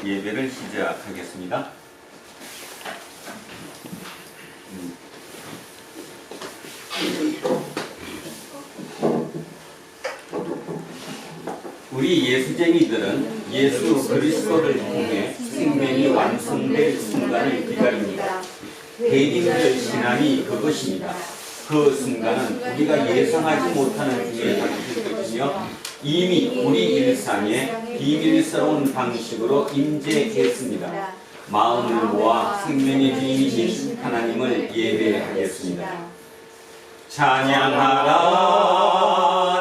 예배를 시작하겠습니다. 우리 예수쟁이들은 예수 그리스도를 통해 생명이 완성될 순간을 기다립니다. 대림절 신앙이 그것입니다. 그 순간은 우리가 예상하지 못하는 중에 닥칠 것이며 이미 우리 일상에 비밀스러운 방식으로 임재했습니다. 마음을 모아 생명의 주인이신 하나님을 예배하겠습니다. 찬양하라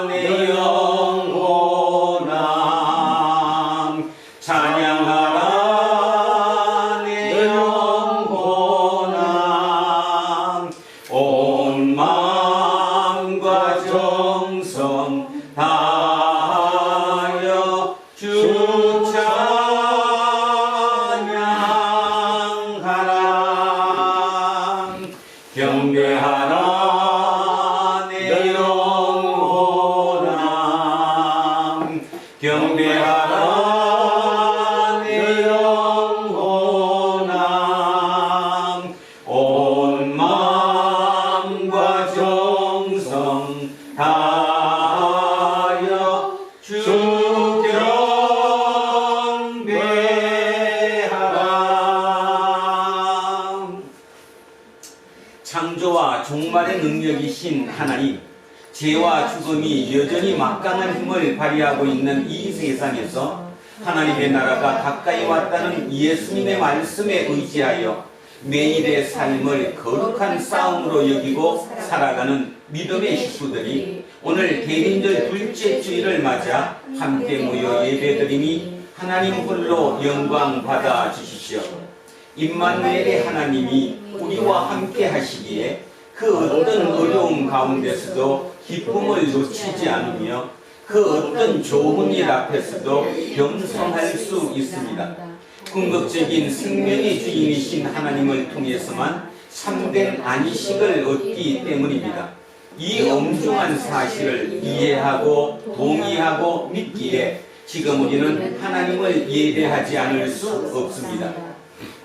내 영혼아, 찬양하라 내 영혼아, 온 마음과 정성 다하여 주 찬양하라. 경배하라 경배하라 내 영혼아, 온 마음과 정성 다하여 주 경배하라. 창조와 종말의 능력이신 하나님, 죄와 죽음이 여전히 막강한 힘을 발휘하고 있는 이 세상에서 하나님의 나라가 가까이 왔다는 예수님의 말씀에 의지하여 매일의 삶을 거룩한 싸움으로 여기고 살아가는 믿음의 식구들이 오늘 대림절 둘째 주일을 맞아 함께 모여 예배드리니 하나님 홀로 영광 받아 주십시오. 임마누엘의 하나님이 우리와 함께 하시기에 그 어떤 어려움 가운데서도 기쁨을 놓치지 않으며 그 어떤 좋은 일 앞에서도 겸손할 수 있습니다. 궁극적인 생명의 주인이신 하나님을 통해서만 참된 안식을 얻기 때문입니다. 이 엄중한 사실을 이해하고 동의하고 믿기에 지금 우리는 하나님을 예배하지 않을 수 없습니다.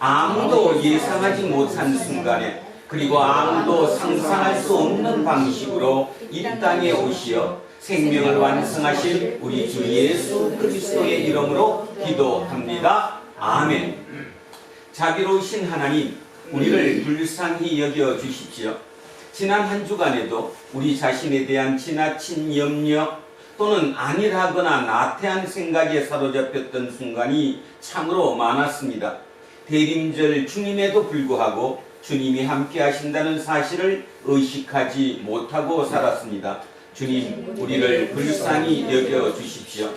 아무도 예상하지 못한 순간에 그리고 아무도 상상할 수 없는 방식으로 이 땅에 오시어 생명을 완성하실 우리 주 예수 그리스도의 이름으로 기도합니다. 아멘. 자비로우신 하나님, 우리를 불쌍히 여겨 주십시오. 지난 한 주간에도 우리 자신에 대한 지나친 염려 또는 안일하거나 나태한 생각에 사로잡혔던 순간이 참으로 많았습니다. 대림절 중임에도 불구하고 주님이 함께 하신다는 사실을 의식하지 못하고 살았습니다. 주님, 우리를 불쌍히 여겨 주십시오.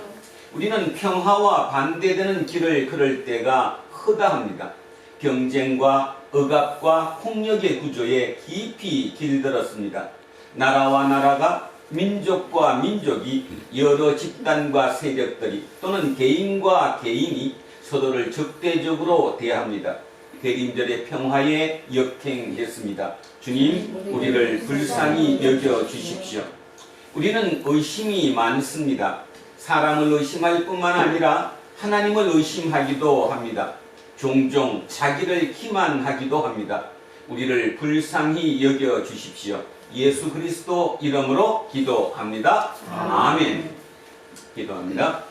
우리는 평화와 반대되는 길을 걸을 때가 허다합니다. 경쟁과 억압과 폭력의 구조에 깊이 길들었습니다. 나라와 나라가, 민족과 민족이, 여러 집단과 세력들이 또는 개인과 개인이 서로를 적대적으로 대합니다. 대림절의 평화에 역행했습니다. 주님, 우리를 불쌍히 여겨 주십시오. 우리는 의심이 많습니다. 사람을 의심할 뿐만 아니라 하나님을 의심하기도 합니다. 종종 자기를 기만하기도 합니다. 우리를 불쌍히 여겨 주십시오. 예수 그리스도 이름으로 기도합니다. 아멘. 기도합니다.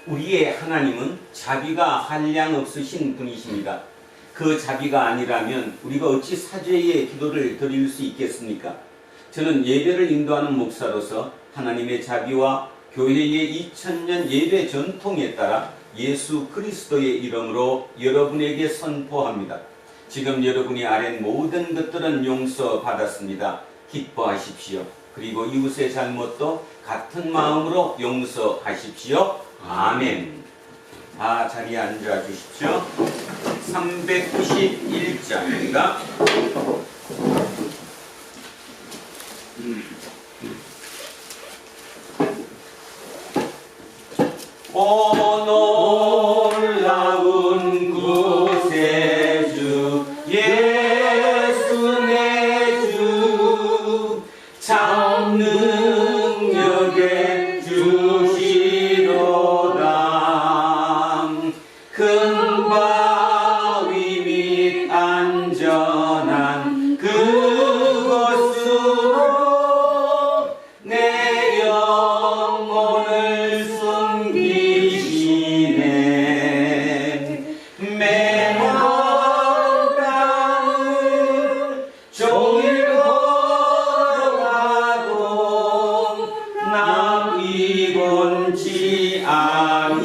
우리의 하나님은 자비가 한량 없으신 분이십니다. 그 자비가 아니라면 우리가 어찌 사죄의 기도를 드릴 수 있겠습니까? 저는 예배를 인도하는 목사로서 하나님의 자비와 교회의 2000년 예배 전통에 따라 예수 그리스도의 이름으로 여러분에게 선포합니다. 지금 여러분이 아는 모든 것들은 용서받았습니다. 기뻐하십시오. 그리고 이웃의 잘못도 같은 마음으로 용서하십시오. 아멘. 다 자리에 앉아 주십시오. 391장입니다. 오 놀라운 구세주 예수 내 주 참 능력의 주시로다. 큰 바위 및 안전한 그곳으로 내 영혼을 숨기시네. 메마른 땅을 종일 걸어가도 나 피곤치 아니하며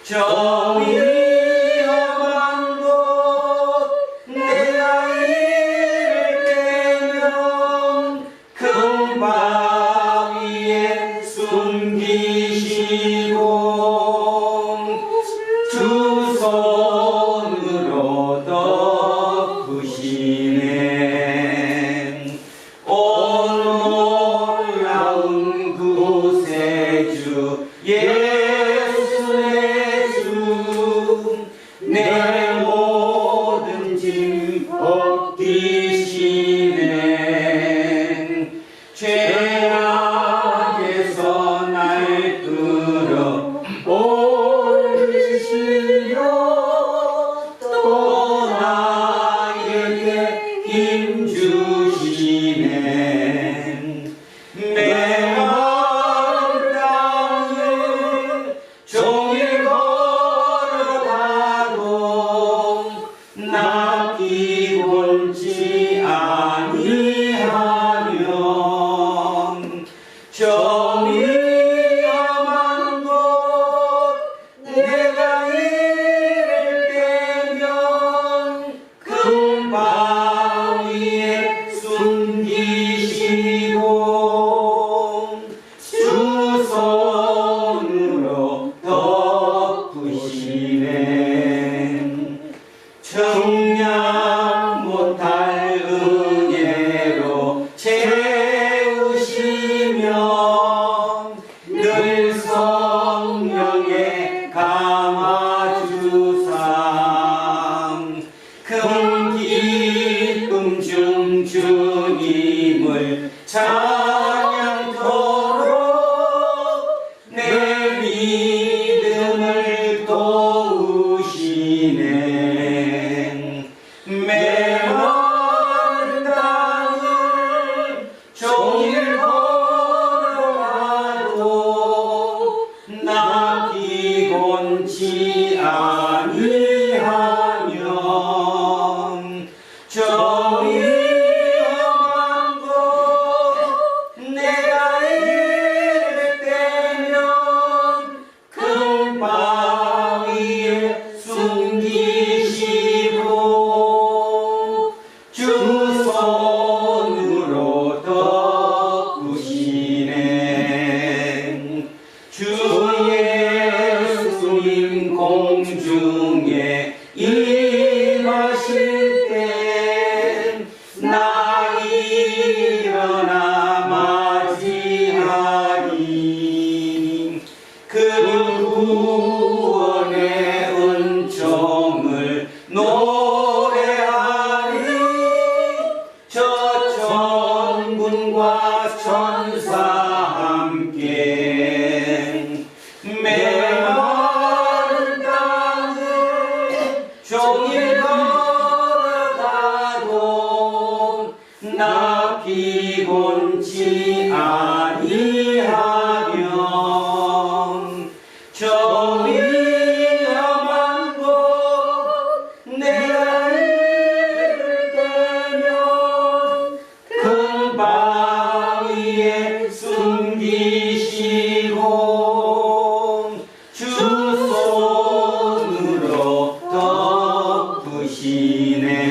저 위험한 곳 내가 이를 때면 큰 바위에 숨기시고 두 손으로 덮으시네. 오 놀라운 구세주 예수 내 주 내 모든 짐 벗기시네. 죄악에서 날 끌어 올리시려 또 나에게 힘 주시네. 메마른 땅을 종일 걸어가도 나 피곤치 아니하며 저 위험한 곳 내가 이를 때면 큰 바위에 숨기시고 두 손으로 덮으시네. 청량 못할 은혜로 채우시며 늘 성령에 감아주사 큰 기쁨 중 주님을 찬양토록 내 믿음을 도우시네. 메마른 땅을 종일 걸어가도 나 피곤치 아니하며 저 위험한 곳 내가 이를 때면 큰 바위에 숨기시고 주 손으로 덮으시네. 주 예수님 공중에 임하실 때 나 일어나 맞이하리. 그 구원의 은총을 노래하리. 저 천군과 천사 함께 메마른 땅을 종일 걸어가도 나 피곤치 아니하며 저 주 손으로 덮으시네.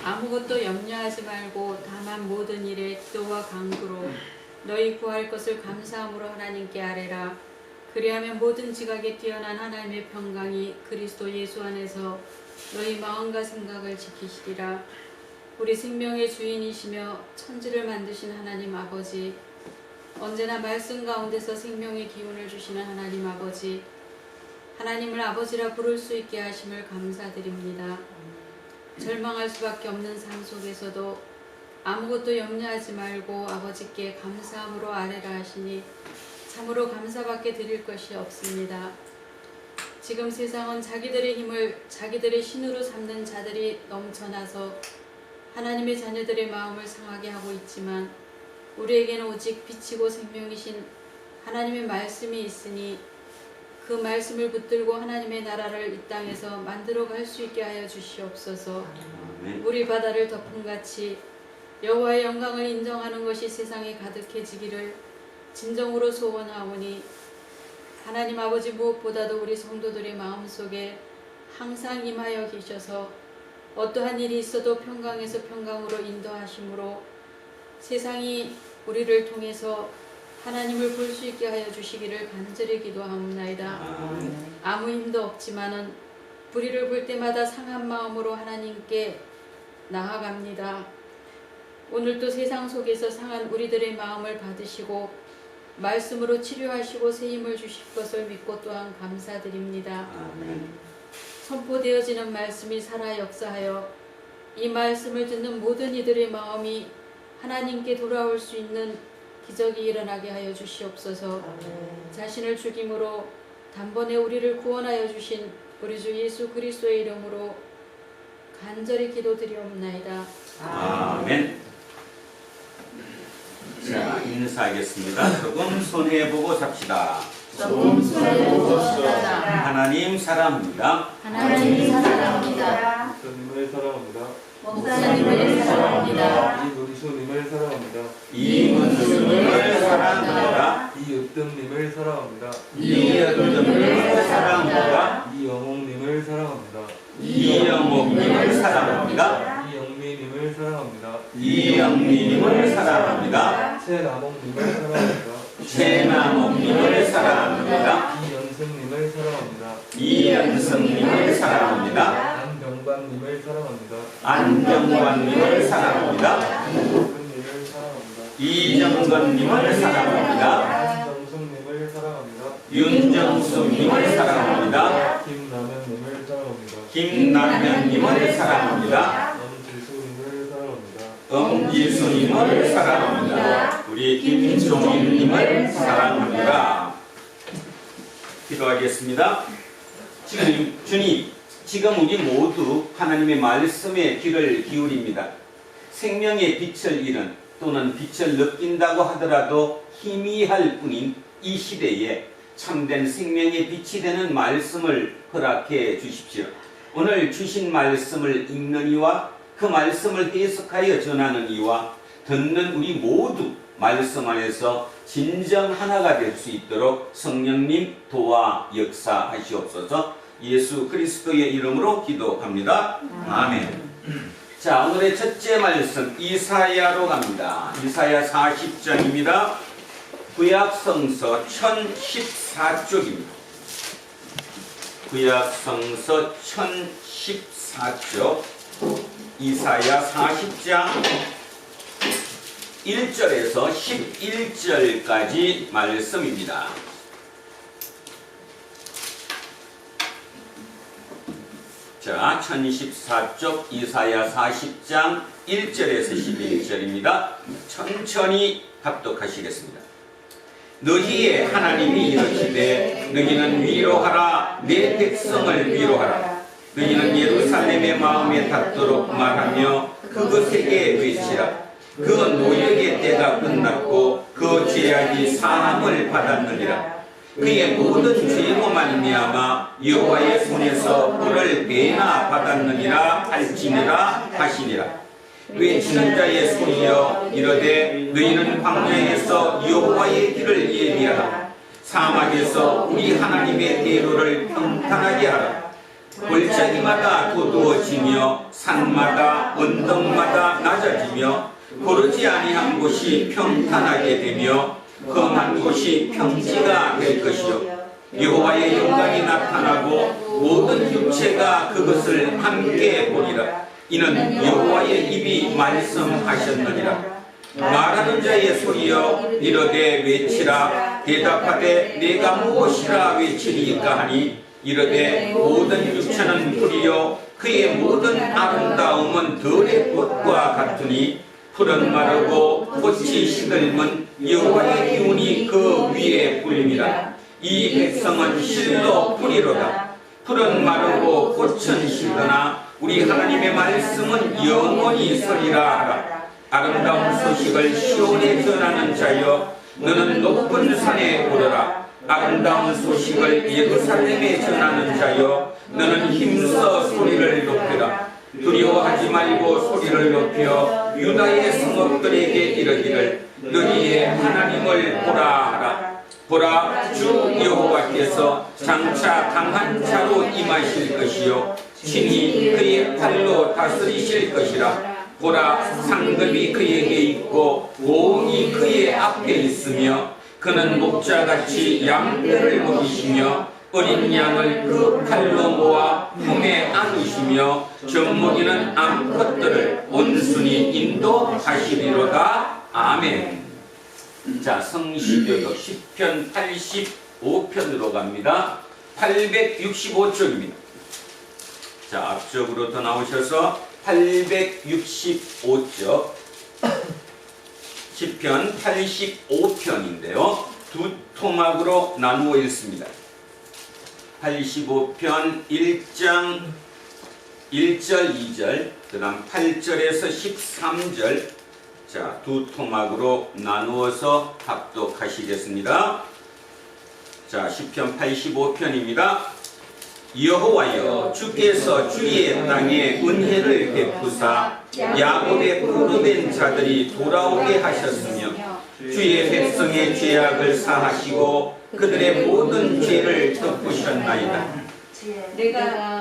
아무것도 염려하지 말고 다만 모든 일에 기도와 간구로 너희 구할 것을 감사함으로 하나님께 아뢰라. 그리하면 모든 지각에 뛰어난 하나님의 평강이 그리스도 예수 안에서 너희 마음과 생각을 지키시리라. 우리 생명의 주인이시며 천지를 만드신 하나님 아버지, 언제나 말씀 가운데서 생명의 기운을 주시는 하나님 아버지, 하나님을 아버지라 부를 수 있게 하심을 감사드립니다. 절망할 수밖에 없는 삶 속에서도 아무것도 염려하지 말고 아버지께 감사함으로 아뢰라 하시니 참으로 감사밖에 드릴 것이 없습니다. 지금 세상은 자기들의 힘을 자기들의 신으로 삼는 자들이 넘쳐나서 하나님의 자녀들의 마음을 상하게 하고 있지만 우리에게는 오직 빛이고 생명이신 하나님의 말씀이 있으니 그 말씀을 붙들고 하나님의 나라를 이 땅에서 만들어 갈 수 있게 하여 주시옵소서. 물이 바다를 덮은 같이 여호와의 영광을 인정하는 것이 세상에 가득해지기를 진정으로 소원하오니 하나님 아버지 무엇보다도 우리 성도들의 마음속에 항상 임하여 계셔서 어떠한 일이 있어도 평강에서 평강으로 인도하심으로 세상이 우리를 통해서 하나님을 볼 수 있게 하여 주시기를 간절히 기도하옵나이다. 아무 힘도 없지만은 불의를 볼 때마다 상한 마음으로 하나님께 나아갑니다. 오늘도 세상 속에서 상한 우리들의 마음을 받으시고 말씀으로 치료하시고 새 힘을 주실 것을 믿고 또한 감사드립니다. 선포되어지는 말씀이 살아 역사하여 이 말씀을 듣는 모든 이들의 마음이 하나님께 돌아올 수 있는 기적이 일어나게 하여 주시옵소서. 자신을 죽임으로 단번에 우리를 구원하여 주신 우리 주 예수 그리스도의 이름으로 간절히 기도드리옵나이다. 아멘. 자, 인사하겠습니다. 조금 손해보고 삽시다. 하나님 사랑합니다. 하나님 사랑합니다. 목사님을 사랑합니다. 목사님을 사랑합니다. 이문수님을 사랑합니다. 이문수님을 사랑합니다. 이으뜸님을 사랑합니다. 이으뜸님을 사랑합니다. 이영옥님을 사랑합니다. 이영옥님을 사랑합니다. 이영미님을 사랑합니다. 이영미님을 사랑합니다. 최남옥님을 사랑합니다. 최남옥님을 사랑합니다. 이연승님을 사랑합니다. 이연승님을 사랑합니다. 안병관님을 사랑합니다. 안병관님을 사랑합니다. 이정근님을 사랑합니다. 이정근님을 사랑합니다. 윤정숙님을 사랑합니다. 윤정숙님을 사랑합니다. 김남현님을 사랑합니다. 김남현님을 사랑합니다. 엄지수님을 사랑합니다. 엄지수님을 사랑합니다. 우리 김종인님을 사랑합니다. 기도하겠습니다. 주님, 지금 우리 모두 하나님의 말씀에 귀를 기울입니다. 생명의 빛을 잃은 또는 빛을 느낀다고 하더라도 희미할 뿐인 이 시대에 참된 생명의 빛이 되는 말씀을 허락해 주십시오. 오늘 주신 말씀을 읽는 이와 그 말씀을 해석하여 전하는 이와 듣는 우리 모두 말씀 안에서 진정 하나가 될 수 있도록 성령님 도와 역사하시옵소서. 예수 그리스도의 이름으로 기도합니다. 아멘. 자, 오늘의 첫째 말씀 이사야로 갑니다. 이사야 40장입니다. 구약성서 1014쪽입니다. 구약성서 1014쪽 이사야 40장 1절에서 11절까지 말씀입니다. 자, 1014쪽 이사야 40장 1절에서 11절입니다. 천천히 합독하시겠습니다. 너희의 하나님이 이르시되 너희는 위로하라 내 백성을 위로하라. 너희는 예루살렘의 마음에 닿도록 말하며 그것에게 외치라. 그 노역의 때가 끝났고 그 죄악이 사함을 받았느니라. 그의 모든 죄로 말미암아 여호와의 손에서 벌을 매나 받았느니라 할지니라 하시니라. 외치는 자의 소리여 이르되 너희는 광야에서 여호와의 길을 예비하라. 사막에서 우리 하나님의 대로를 평탄하게 하라. 골짜기마다 도두어지며 산마다 언덕마다 낮아지며 고르지 아니한 곳이 평탄하게 되며 험한 곳이 평지가 될 것이요 여호와의 영광이 나타나고 모든 육체가 그것을 함께 보리라. 이는 여호와의 입이 말씀하셨느니라. 말하는 자의 소리여 이르되 외치라. 대답하되 내가 무엇이라 외치리이까 하니 이르되 모든 육체는 풀이요 그의 모든 아름다움은 들의 꽃과 같으니 풀은 마르고 꽃이 시들면 여호와의 기운이 그 위에 불림이라. 이 백성은 실로 풀이로다. 풀은 마르고 꽃은 시드나 우리 하나님의 말씀은 영원히 서리라 하라. 아름다운 소식을 시온에 전하는 자여 너는 높은 산에 오르라. 아름다운 소식을 예루살렘에 전하는 자여 너는 힘써 소리를 높여라. 두려워하지 말고 소리를 높여 유다의 성읍들에게 이르기를 너희의 하나님을 보라 하라. 보라 주 여호와께서 장차 강한 자로 임하실 것이요 친히 그의 팔로 다스리실 것이라. 보라 상급이 그에게 있고 보응이 그의 앞에 있으며 그는 목자같이 양떼를 먹이시며 어린 양을 그 팔로 모아 품에 안으시며 젖먹이는 암컷들을 온순히 인도하시리로다. 아멘. 자, 성시교독 10편 85편으로 갑니다. 865쪽입니다. 자, 앞쪽으로 더 나오셔서 865쪽 10편 85편인데요. 두 토막으로 나누어 읽습니다. 85편 1장 1절 2절 그 다음 8절에서 13절 자, 두 토막으로 나누어서 합독하시겠습니다. 자, 10편 85편입니다. 여호와여 주께서 주의 땅에 은혜를 베푸사 야곱의 포로된 자들이 돌아오게 하셨으며 주의 백성의 죄악을 사하시고 그들의 모든 죄를 덮으셨나이다.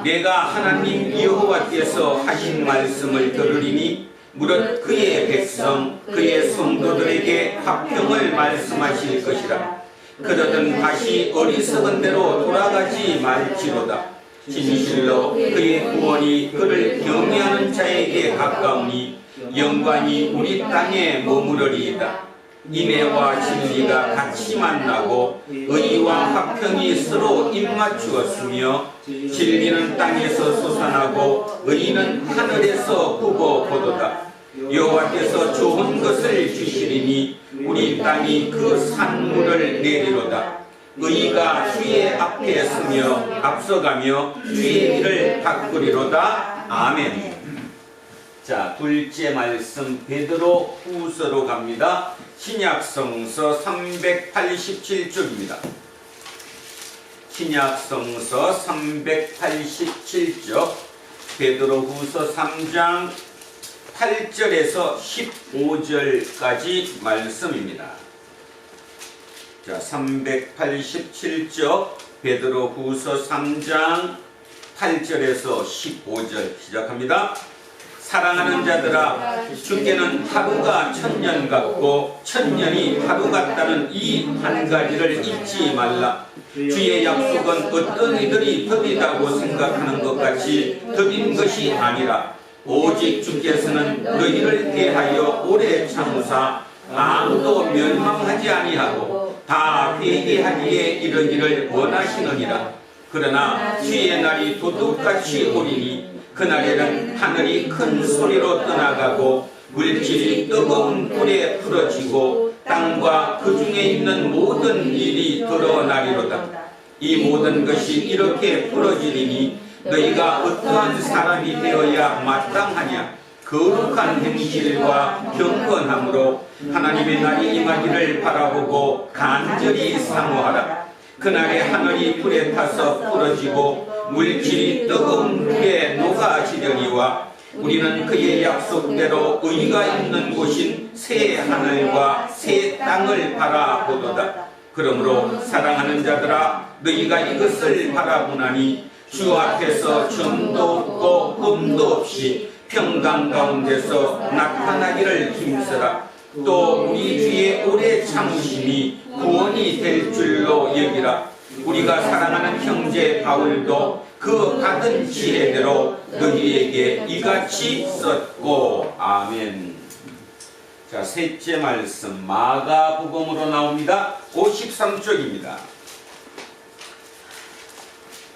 내가 하나님 여호와께서 하신 말씀을 들으리니 무릇 그의 백성 그의 성도들에게 화평을 말씀하실 것이라. 그러든 다시 어리석은 대로 돌아가지 말지로다. 진실로 그의 구원이 그를 경외하는 자에게 가까우니 영광이 우리 땅에 머무르리이다. 인애와 진리가 같이 만나고 의와 화평이 서로 입맞추었으며 진리는 땅에서 솟아나고 의는 하늘에서 후보보도다. 여호와께서 좋은 것을 주시리니 우리 땅이 그 산물을 내리로다. 의가 주의 앞에 서며 앞서가며 주의 길을 닦으리로다. 아멘. 자, 둘째 말씀 베드로 후서로 갑니다. 신약성서 387쪽입니다. 신약성서 387쪽 베드로 후서 3장 8절에서 15절까지 말씀입니다. 자, 387쪽 베드로 후서 3장 8절에서 15절 시작합니다. 사랑하는 자들아 주께는 하루가 천년 같고 천년이 하루 같다는 이 한 가지를 잊지 말라. 주의 약속은 어떤 이들이 더디다고 생각하는 것 같이 더딘 것이 아니라 오직 주께서는 너희를 대하여 오래 참으사 아무도 멸망하지 아니하고 다 회개하기에 이르기를 원하시느니라. 그러나 주의 날이 도둑같이 오리니 그날에는 하늘이 큰 소리로 떠나가고 물질이 뜨거운 불에 풀어지고 땅과 그 중에 있는 모든 일이 드러나리로다. 이 모든 것이 이렇게 풀어지리니 너희가 어떠한 사람이 되어야 마땅하냐. 거룩한 행실과 경건함으로 하나님의 날이 임하기를 바라보고 간절히 사모하라. 그날에 하늘이 불에 타서 풀어지고 물질이 뜨거운 불에 녹아지려니와 우리는 그의 약속대로 의가 있는 곳인 새 하늘과 새 땅을 바라보도다. 그러므로 사랑하는 자들아, 너희가 이것을 바라보나니 주 앞에서 점도 없고 흠도 없이 평강 가운데서 나타나기를 힘쓰라. 또 우리 주의 오래 참으심이 구원이 될 줄로 여기라. 우리가 사랑하는 형제 바울도 그 받은 지혜대로 너희에게 이같이 썼고. 아멘. 자, 셋째 말씀 마가복음으로 나옵니다. 53쪽입니다.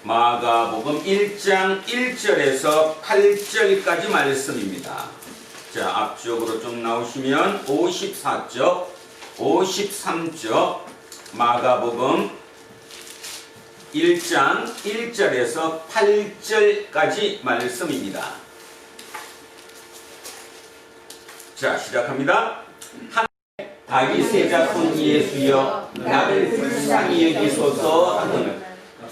마가복음 1장 1절에서 8절까지 말씀입니다. 자, 앞쪽으로 좀 나오시면 54쪽, 53쪽 마가복음 1장 1절에서 8절까지 말씀입니다. 자, 시작합니다. 다윗의 자손 예수여, 나를 불쌍히 여기소서 하거늘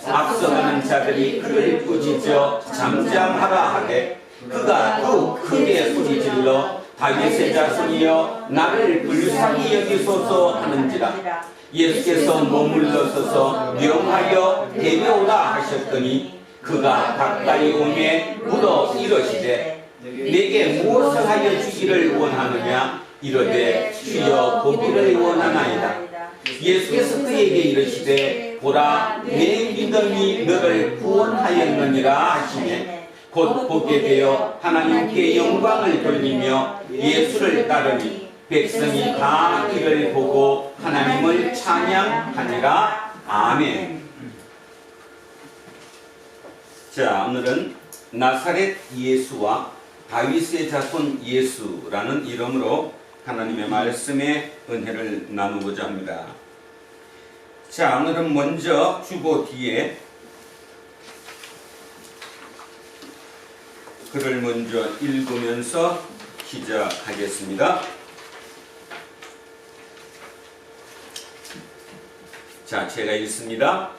앞서가는 자들이 그를 꾸짖어 잠잠하라 하되 그가 더욱 크게 소리질러 다윗의 자손이여, 나를 불쌍히 여기소서 하는지라. 예수께서 머물러서서 명하여 데려오라 하셨더니 그가 가까이 오매 물어 이러시되 내게 무엇을 하여 주기를 원하느냐. 이르되 주여 보기를 원하나이다. 예수께서 그에게 이르시되 보라, 내 믿음이 너를 구원하였느니라 하시매 곧 보게 되어 하나님께 영광을 돌리며 예수를 따르니 백성이 다 이를 보고 하나님을 찬양하니라. 아멘. 자, 오늘은 나사렛 예수와 다윗의 자손 예수라는 이름으로 하나님의 말씀의 은혜를 나누고자 합니다. 자, 오늘은 먼저 주보 뒤에 글을 먼저 읽으면서 시작하겠습니다. 자, 제가 읽습니다.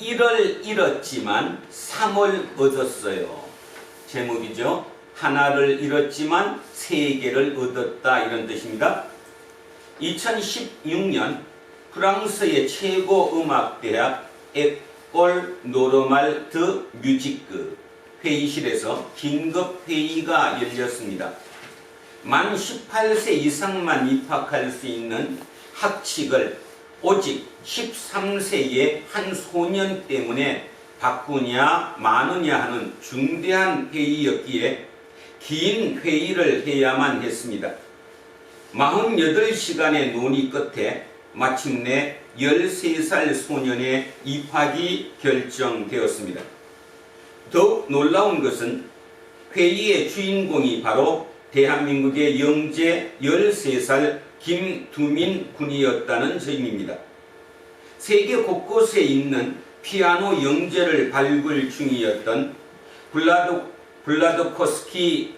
1을 잃었지만 3을 얻었어요. 제목이죠. 하나를 잃었지만 3개를 얻었다, 이런 뜻입니다. 2016년 프랑스의 최고 음악대학 에콜 노르말 드 뮤지크 회의실에서 긴급회의가 열렸습니다. 만 18세 이상만 입학할 수 있는 학칙을 오직 13세의 한 소년 때문에 바꾸냐 마느냐 하는 중대한 회의였기에 긴 회의를 해야만 했습니다. 48시간의 논의 끝에 마침내 13살 소년의 입학이 결정되었습니다. 더욱 놀라운 것은 회의의 주인공이 바로 대한민국의 영재 13살 김두민 군이었다는 점입니다. 세계 곳곳에 있는 피아노 영재를 발굴 중이었던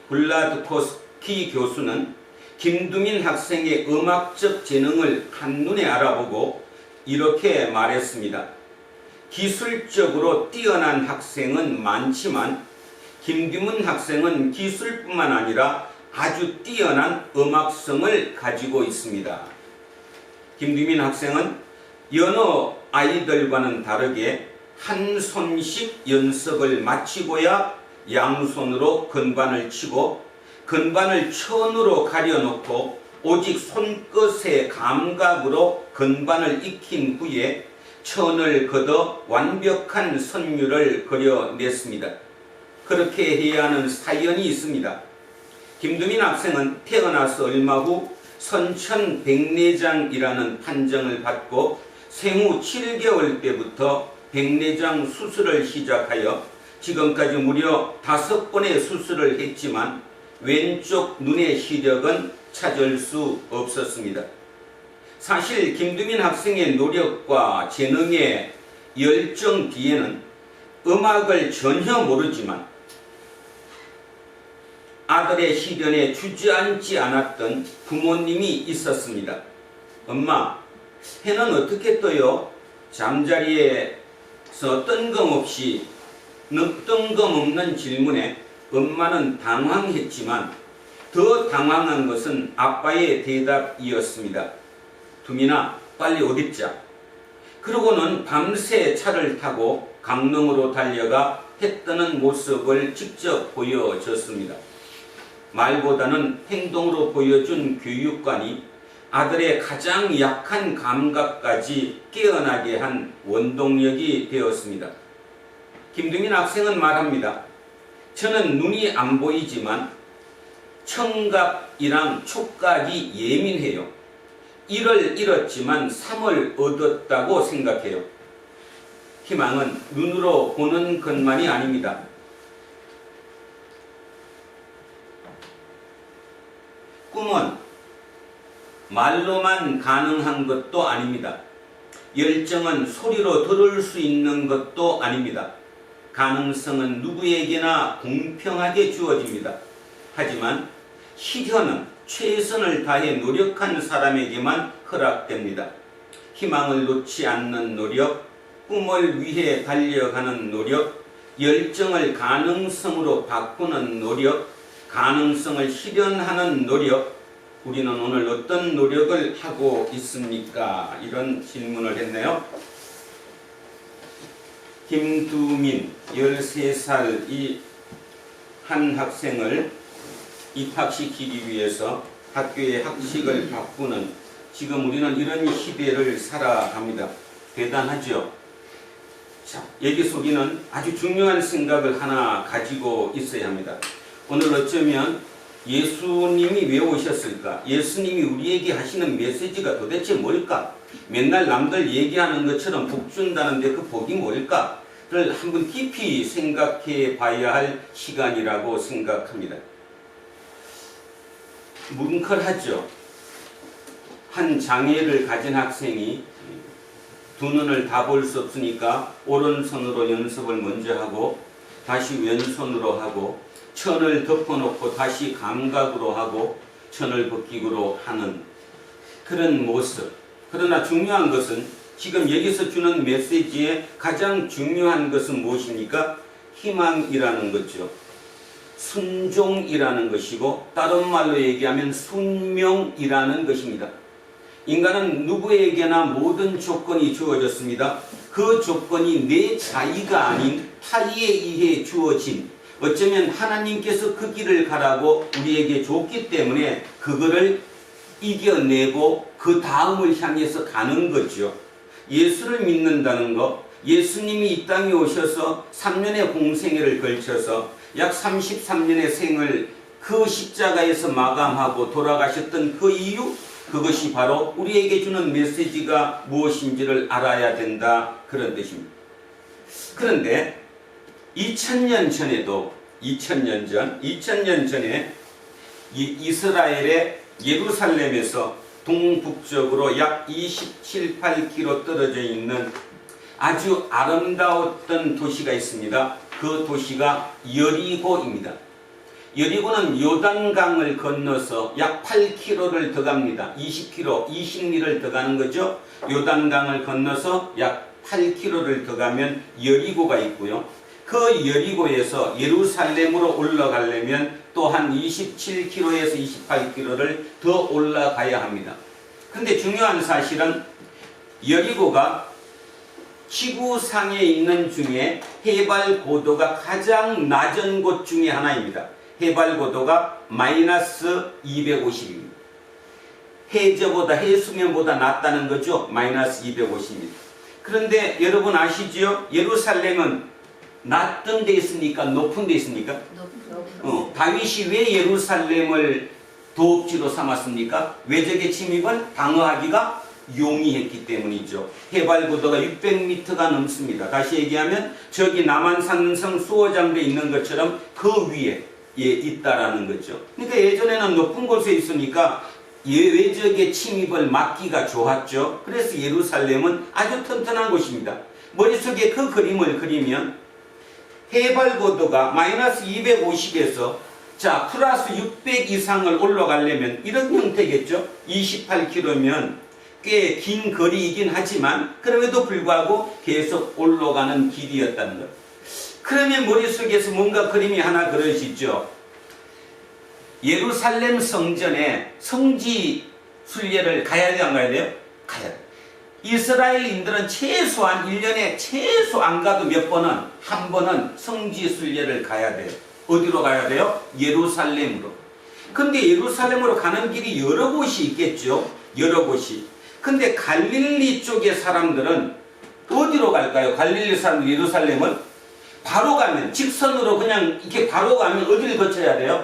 블라드코스키 교수는 김두민 학생의 음악적 재능을 한눈에 알아보고 이렇게 말했습니다. 기술적으로 뛰어난 학생은 많지만 김두민 학생은 기술뿐만 아니라 아주 뛰어난 음악성을 가지고 있습니다. 김두민 학생은 여러 아이들과는 다르게 한 손씩 연습을 마치고야 양손으로 건반을 치고 건반을 천으로 가려놓고 오직 손끝의 감각으로 건반을 익힌 후에 천을 걷어 완벽한 선율을 그려냈습니다. 그렇게 해야 하는 사연이 있습니다. 김두민 학생은 태어나서 얼마 후 선천백내장이라는 판정을 받고 생후 7개월 때부터 백내장 수술을 시작하여 지금까지 무려 5번의 수술을 했지만 왼쪽 눈의 시력은 찾을 수 없었습니다. 사실 김두민 학생의 노력과 재능의 열정 뒤에는 음악을 전혀 모르지만 아들의 시련에 주저앉지 않았던 부모님이 있었습니다. 엄마, 해는 어떻게 떠요? 잠자리에서 뜬금없는 질문에 엄마는 당황했지만 더 당황한 것은 아빠의 대답이었습니다. 두민아, 빨리 옷 입자. 그러고는 밤새 차를 타고 강릉으로 달려가 해 뜨는 모습을 직접 보여줬습니다. 말보다는 행동으로 보여준 교육관이 아들의 가장 약한 감각까지 깨어나게 한 원동력이 되었습니다. 김두민 학생은 말합니다. 저는 눈이 안 보이지만 청각이랑 촉각이 예민해요. 1을 잃었지만 3을 얻었다고 생각해요. 희망은 눈으로 보는 것만이 아닙니다. 꿈은 말로만 가능한 것도 아닙니다. 열정은 소리로 들을 수 있는 것도 아닙니다. 가능성은 누구에게나 공평하게 주어집니다. 하지만 실현은 최선을 다해 노력한 사람에게만 허락됩니다. 희망을 놓지 않는 노력, 꿈을 위해 달려가는 노력, 열정을 가능성으로 바꾸는 노력, 가능성을 실현하는 노력, 우리는 오늘 어떤 노력을 하고 있습니까? 이런 질문을 했네요. 김두민 13살 이 한 학생을 입학시키기 위해서 학교의 학식을 바꾸는, 지금 우리는 이런 시대를 살아갑니다. 대단하죠? 자, 여기서 우리는 아주 중요한 생각을 하나 가지고 있어야 합니다. 오늘 어쩌면 예수님이 왜 오셨을까? 예수님이 우리에게 하시는 메시지가 도대체 뭘까? 맨날 남들 얘기하는 것처럼 복 준다는데 그 복이 뭘까?를 한번 깊이 생각해 봐야 할 시간이라고 생각합니다. 뭉클하죠? 한 장애를 가진 학생이 두 눈을 다 볼 수 없으니까 오른손으로 연습을 먼저 하고 다시 왼손으로 하고 천을 덮어놓고 다시 감각으로 하고 천을 벗기고로 하는 그런 모습. 그러나 중요한 것은 지금 여기서 주는 메시지의 가장 중요한 것은 무엇입니까? 희망이라는 거죠. 순종이라는 것이고 다른 말로 얘기하면 순명이라는 것입니다. 인간은 누구에게나 모든 조건이 주어졌습니다. 그 조건이 내 자의가 아닌 타의에 의해 주어진, 어쩌면 하나님께서 그 길을 가라고 우리에게 줬기 때문에 그거를 이겨내고 그 다음을 향해서 가는 거죠. 예수를 믿는다는 것, 예수님이 이 땅에 오셔서 3년의 공생애를 걸쳐서 약 33년의 생을 그 십자가에서 마감하고 돌아가셨던 그 이유, 그것이 바로 우리에게 주는 메시지가 무엇인지를 알아야 된다, 그런 뜻입니다. 그런데 2000년 전에도 2000년 전에 이스라엘의 예루살렘에서 동북쪽으로 약 27, 8km 떨어져 있는 아주 아름다웠던 도시가 있습니다. 그 도시가 여리고입니다. 여리고는 요단강을 건너서 약 8km를 더 갑니다. 20km, 20리를 더 가는 거죠. 요단강을 건너서 약 8km를 더 가면 여리고가 있고요. 그 여리고에서 예루살렘으로 올라가려면 또한 27km에서 28km를 더 올라가야 합니다. 근데 중요한 사실은 여리고가 지구상에 있는 중에 해발 고도가 가장 낮은 곳 중에 하나입니다. 해발 고도가 마이너스 250입니다. 해저보다, 해수면보다 낮다는 거죠. 마이너스 250입니다. 그런데 여러분 아시죠? 예루살렘은 낮은 데 있습니까? 높은 데 있습니까? 다윗이 왜 예루살렘을 도읍지로 삼았습니까? 외적의 침입을 방어하기가 용이했기 때문이죠. 해발 고도가 600m가 넘습니다. 다시 얘기하면 저기 남한산성 수호장대에 있는 것처럼 그 위에 있다라는 거죠. 그러니까 예전에는 높은 곳에 있으니까 외적의 침입을 막기가 좋았죠. 그래서 예루살렘은 아주 튼튼한 곳입니다. 머릿속에 그 그림을 그리면 해발 고도가 마이너스 250에서 자 플러스 600 이상을 올라가려면 이런 형태겠죠. 28km면 꽤 긴 거리이긴 하지만 그럼에도 불구하고 계속 올라가는 길이었다는 것. 그러면 머릿속에서 뭔가 그림이 하나 그려지죠. 예루살렘 성전에 성지 순례를 가야 돼요, 안 가야 돼요? 가야 돼요. 이스라엘인들은 최소한 1년에 최소 안 가도 몇 번은 한 번은 성지 순례를 가야 돼요. 어디로 가야 돼요? 예루살렘으로. 근데 예루살렘으로 가는 길이 여러 곳이 있겠죠. 여러 곳이. 근데 갈릴리 쪽의 사람들은 어디로 갈까요? 갈릴리 사람들 예루살렘은 바로 가면 직선으로 그냥 이렇게 바로 가면 어디를 거쳐야 돼요?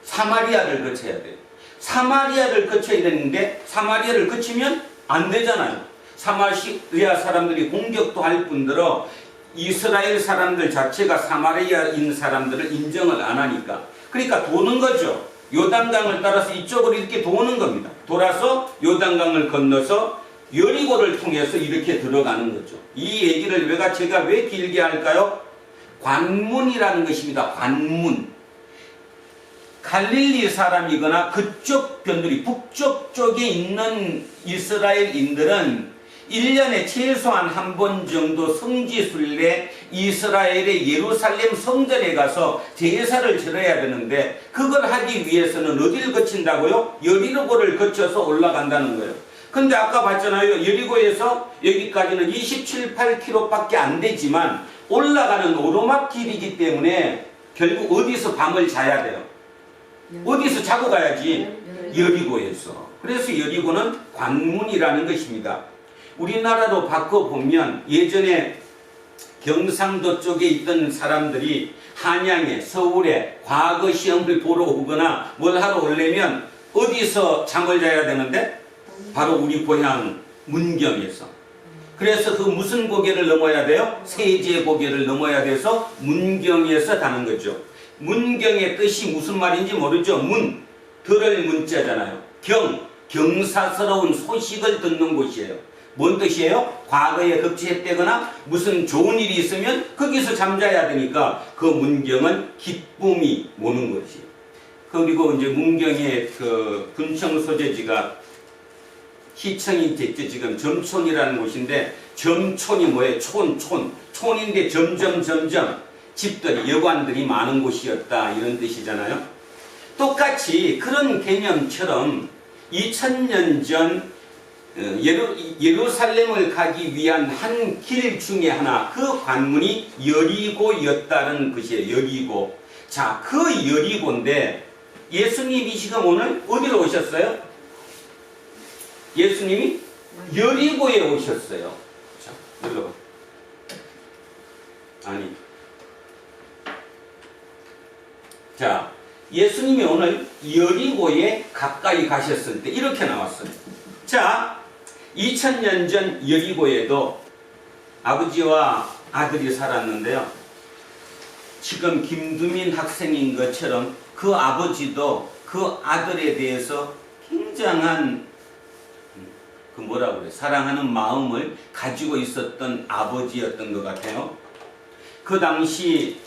사마리아를 거쳐야 돼요. 사마리아를 거쳐야 되는데 사마리아를 거치면 안 되잖아요. 사마리아 사람들이 공격도 할 뿐더러 이스라엘 사람들 자체가 사마리아인 사람들을 인정을 안 하니까. 그러니까 도는 거죠. 요단강을 따라서 이쪽으로 이렇게 도는 겁니다. 돌아서 요단강을 건너서 여리고를 통해서 이렇게 들어가는 거죠. 이 얘기를 제가 왜 길게 할까요? 관문이라는 것입니다. 관문. 갈릴리 사람이거나 그쪽 변두리 북쪽 쪽에 있는 이스라엘인들은 1년에 최소한 한 번 정도 성지순례 이스라엘의 예루살렘 성전에 가서 제사를 지내야 되는데 그걸 하기 위해서는 어디를 거친다고요? 여리고를 거쳐서 올라간다는 거예요. 근데 아까 봤잖아요. 여리고에서 여기까지는 27, 8km밖에 안 되지만 올라가는 오르막길이기 때문에 결국 어디서 밤을 자야 돼요? 어디서 자고 가야지? 여리고에서. 그래서 여리고는 관문이라는 것입니다. 우리나라로 바꿔보면 예전에 경상도 쪽에 있던 사람들이 한양에 서울에 과거 시험을 보러 오거나 뭘 하러 오려면 어디서 잠을 자야 되는데? 바로 우리 고향 문경에서. 그래서 그 무슨 고개를 넘어야 돼요? 세제 고개를 넘어야 돼서 문경에서 가는 거죠. 문경의 뜻이 무슨 말인지 모르죠. 문, 들을 문자잖아요. 경사스러운 소식을 듣는 곳이에요. 뭔 뜻이에요? 과거에 급제했다거나 무슨 좋은 일이 있으면 거기서 잠자야 되니까 그 문경은 기쁨이 오는 거지. 그리고 이제 문경의 그 군청 소재지가 시청이 됐죠. 지금 점촌이라는 곳인데 점촌이 뭐예요? 촌인데 점점 집들이 여관들이 많은 곳이었다 이런 뜻이잖아요. 똑같이 그런 개념처럼 2000년 전 예루살렘을 가기 위한 한 길 중에 하나, 그 관문이 여리고였다는 것이에요. 여리고. 자, 그 여리고인데 예수님이 지금 오늘 어디로 오셨어요? 예수님이 여리고에 오셨어요. 자, 여러분. 아니. 자, 예수님이 오늘 여리고에 가까이 가셨을 때 이렇게 나왔어요. 자, 2000년 전 여리고에도 아버지와 아들이 살았는데요. 지금 김두민 학생인 것처럼 그 아버지도 그 아들에 대해서 굉장한 사랑하는 마음을 가지고 있었던 아버지였던 것 같아요. 그 당시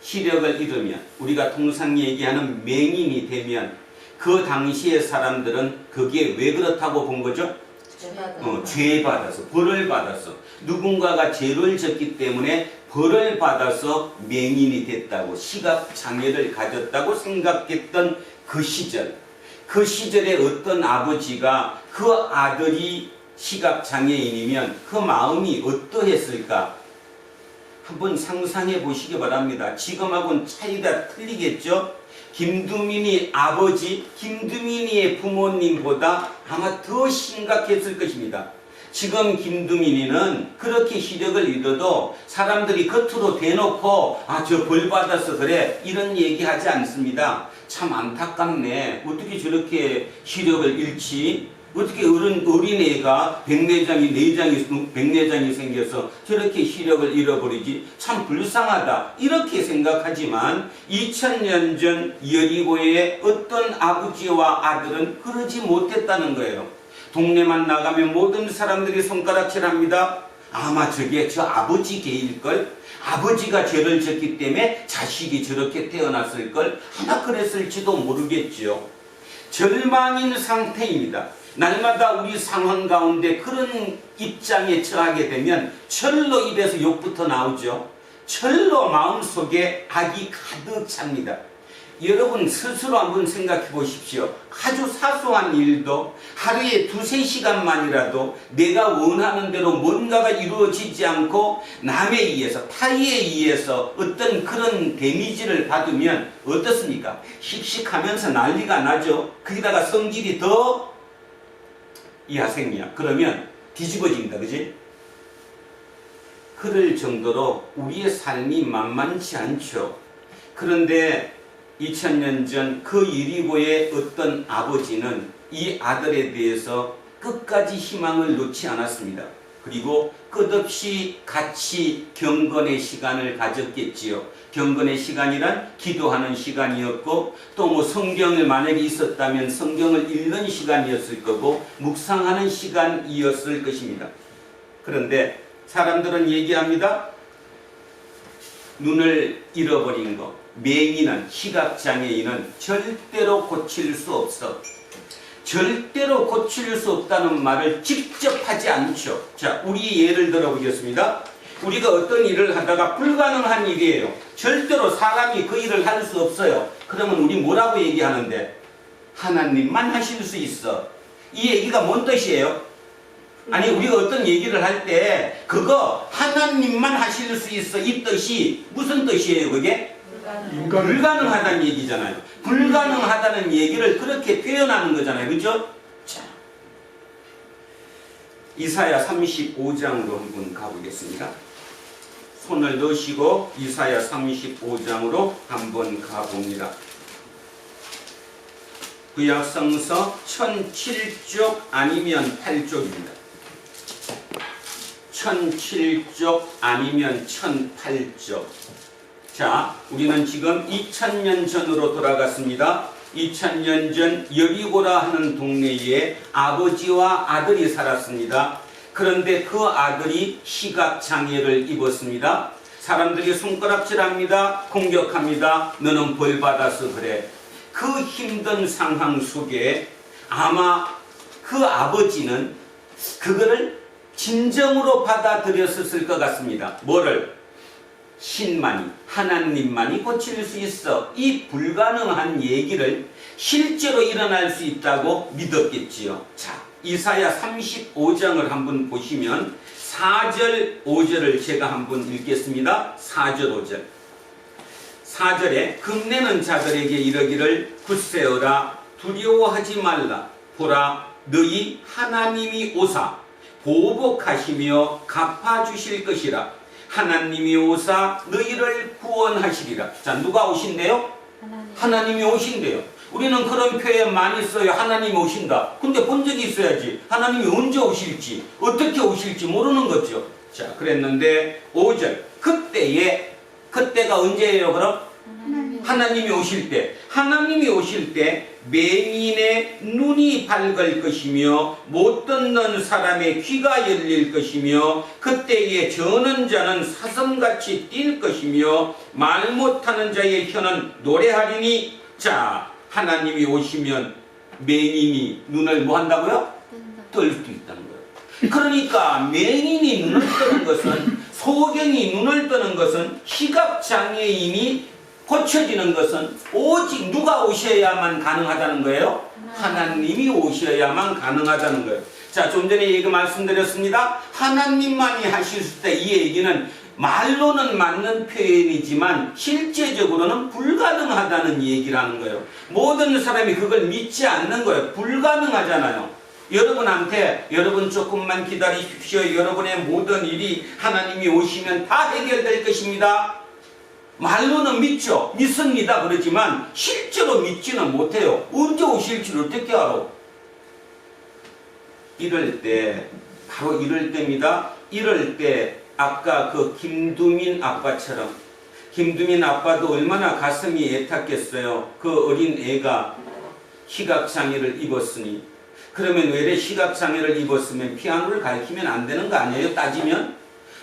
시력을 잃으면, 우리가 통상 얘기하는 맹인이 되면 그 당시의 사람들은 그게 왜 그렇다고 본 거죠? 죄 받아서, 벌을 받아서, 누군가가 죄를 졌기 때문에 벌을 받아서 맹인이 됐다고, 시각장애를 가졌다고 생각했던 그 시절, 그 시절에 어떤 아버지가 그 아들이 시각장애인이면 그 마음이 어떠했을까? 한번 상상해 보시기 바랍니다. 지금하고는 차이가 틀리겠죠? 김두민이 아버지, 김두민이의 부모님보다 아마 더 심각했을 것입니다. 지금 김두민이는 그렇게 시력을 잃어도 사람들이 겉으로 대놓고 저 벌 받아서 그래 이런 얘기하지 않습니다. 참 안타깝네. 어떻게 저렇게 시력을 잃지? 어떻게 어린애가 백내장이 생겨서 저렇게 시력을 잃어버리지? 참 불쌍하다. 이렇게 생각하지만 2000년 전 여리고의 어떤 아버지와 아들은 그러지 못했다는 거예요. 동네만 나가면 모든 사람들이 손가락질합니다. 아마 저게 저 아버지 개일걸? 아버지가 죄를 졌기 때문에 자식이 저렇게 태어났을걸? 아마 그랬을지도 모르겠죠. 절망인 상태입니다. 날마다 우리 상황 가운데 그런 입장에 처하게 되면 철로 입에서 욕부터 나오죠. 철로 마음속에 악이 가득 찹니다. 여러분 스스로 한번 생각해 보십시오. 아주 사소한 일도 하루에 2-3시간만이라도 내가 원하는 대로 뭔가가 이루어지지 않고 남에 의해서 타의에 의해서 어떤 그런 데미지를 받으면 어떻습니까? 씩씩하면서 난리가 나죠. 거기다가 성질이 더 이하생이야. 그러면 뒤집어진다. 그지? 그럴 정도로 우리의 삶이 만만치 않죠. 그런데 2000년 전 그 여리고의 어떤 아버지는 이 아들에 대해서 끝까지 희망을 놓지 않았습니다. 그리고 끝없이 같이 경건의 시간을 가졌겠지요. 경건의 시간이란 기도하는 시간이었고 또 뭐 성경을 만약에 있었다면 성경을 읽는 시간이었을 거고 묵상하는 시간이었을 것입니다. 그런데 사람들은 얘기합니다. 눈을 잃어버린 것, 맹인은, 시각장애인은 절대로 고칠 수 없어. 절대로 고칠 수 없다는 말을 직접 하지 않죠. 자, 우리 예를 들어 보겠습니다. 우리가 어떤 일을 하다가 불가능한 일이에요. 절대로 사람이 그 일을 할 수 없어요. 그러면 우리 뭐라고 얘기하는데? 하나님만 하실 수 있어. 이 얘기가 뭔 뜻이에요? 아니, 우리가 어떤 얘기를 할 때 그거 하나님만 하실 수 있어. 이 뜻이 무슨 뜻이에요? 그게? 불가능하다는 얘기잖아요. 불가능하다는 얘기를 그렇게 표현하는 거잖아요. 그죠? 자, 이사야 35장으로 한번 가보겠습니다. 손을 넣으시고 이사야 35장으로 한번 가봅니다. 구약성서 1007쪽 아니면 8쪽입니다. 1007쪽 아니면 1008쪽. 자, 우리는 지금 2000년 전으로 돌아갔습니다. 2000년 전 여리고라 하는 동네에 아버지와 아들이 살았습니다. 그런데 그 아들이 시각장애를 입었습니다. 사람들이 손가락질합니다. 공격합니다. 너는 벌받아서 그래. 그 힘든 상황 속에 아마 그 아버지는 그거를 진정으로 받아들였을 것 같습니다. 뭐를? 신만이, 하나님만이 고칠 수 있어. 이 불가능한 얘기를 실제로 일어날 수 있다고 믿었겠지요. 자, 이사야 35장을 한번 보시면 4절, 5절을 제가 한번 읽겠습니다. 4절, 5절. 4절에 금내는 자들에게 이르기를 굳세어라, 두려워하지 말라. 보라, 너희 하나님이 오사 보복하시며 갚아주실 것이라. 하나님이 오사 너희를 구원하시리라. 자, 누가 오신대요? 하나님이 오신대요. 우리는 그런 표현 많이 써요. 하나님이 오신다. 근데 본 적이 있어야지. 하나님이 언제 오실지, 어떻게 오실지 모르는 거죠. 자, 그랬는데 5절. 그때가 언제예요, 그럼? 하나님이 오실 때. 하나님이 오실 때 맹인의 눈이 밝을 것이며 못 듣는 사람의 귀가 열릴 것이며 그때에 저는 자는 사슴같이 뛸 것이며 말 못하는 자의 혀는 노래하리니. 자, 하나님이 오시면 맹인이 눈을 뭐 한다고요? 뜰 수 있다는 거예요. 그러니까 맹인이 눈을 뜨는 것은, 소경이 눈을 뜨는 것은, 시각장애인이 고쳐지는 것은 오직 누가 오셔야만 가능하다는 거예요? 하나님이 오셔야만 가능하다는 거예요. 자, 좀 전에 얘기 말씀드렸습니다. 하나님만이 하실 때 이 얘기는 말로는 맞는 표현이지만 실제적으로는 불가능하다는 얘기라는 거예요. 모든 사람이 그걸 믿지 않는 거예요. 불가능하잖아요. 여러분한테 여러분 조금만 기다리십시오. 여러분의 모든 일이 하나님이 오시면 다 해결될 것입니다. 말로는 믿죠. 믿습니다. 그러지만 실제로 믿지는 못해요. 언제 오실지를 어떻게 알아? 이럴 때, 바로 이럴 때입니다. 이럴 때 아까 그 김두민 아빠처럼, 김두민 아빠도 얼마나 가슴이 애탔겠어요. 그 어린 애가 시각장애를 입었으니. 그러면 왜 시각장애를 입었으면 피아노를 가르치면 안 되는 거 아니에요? 따지면?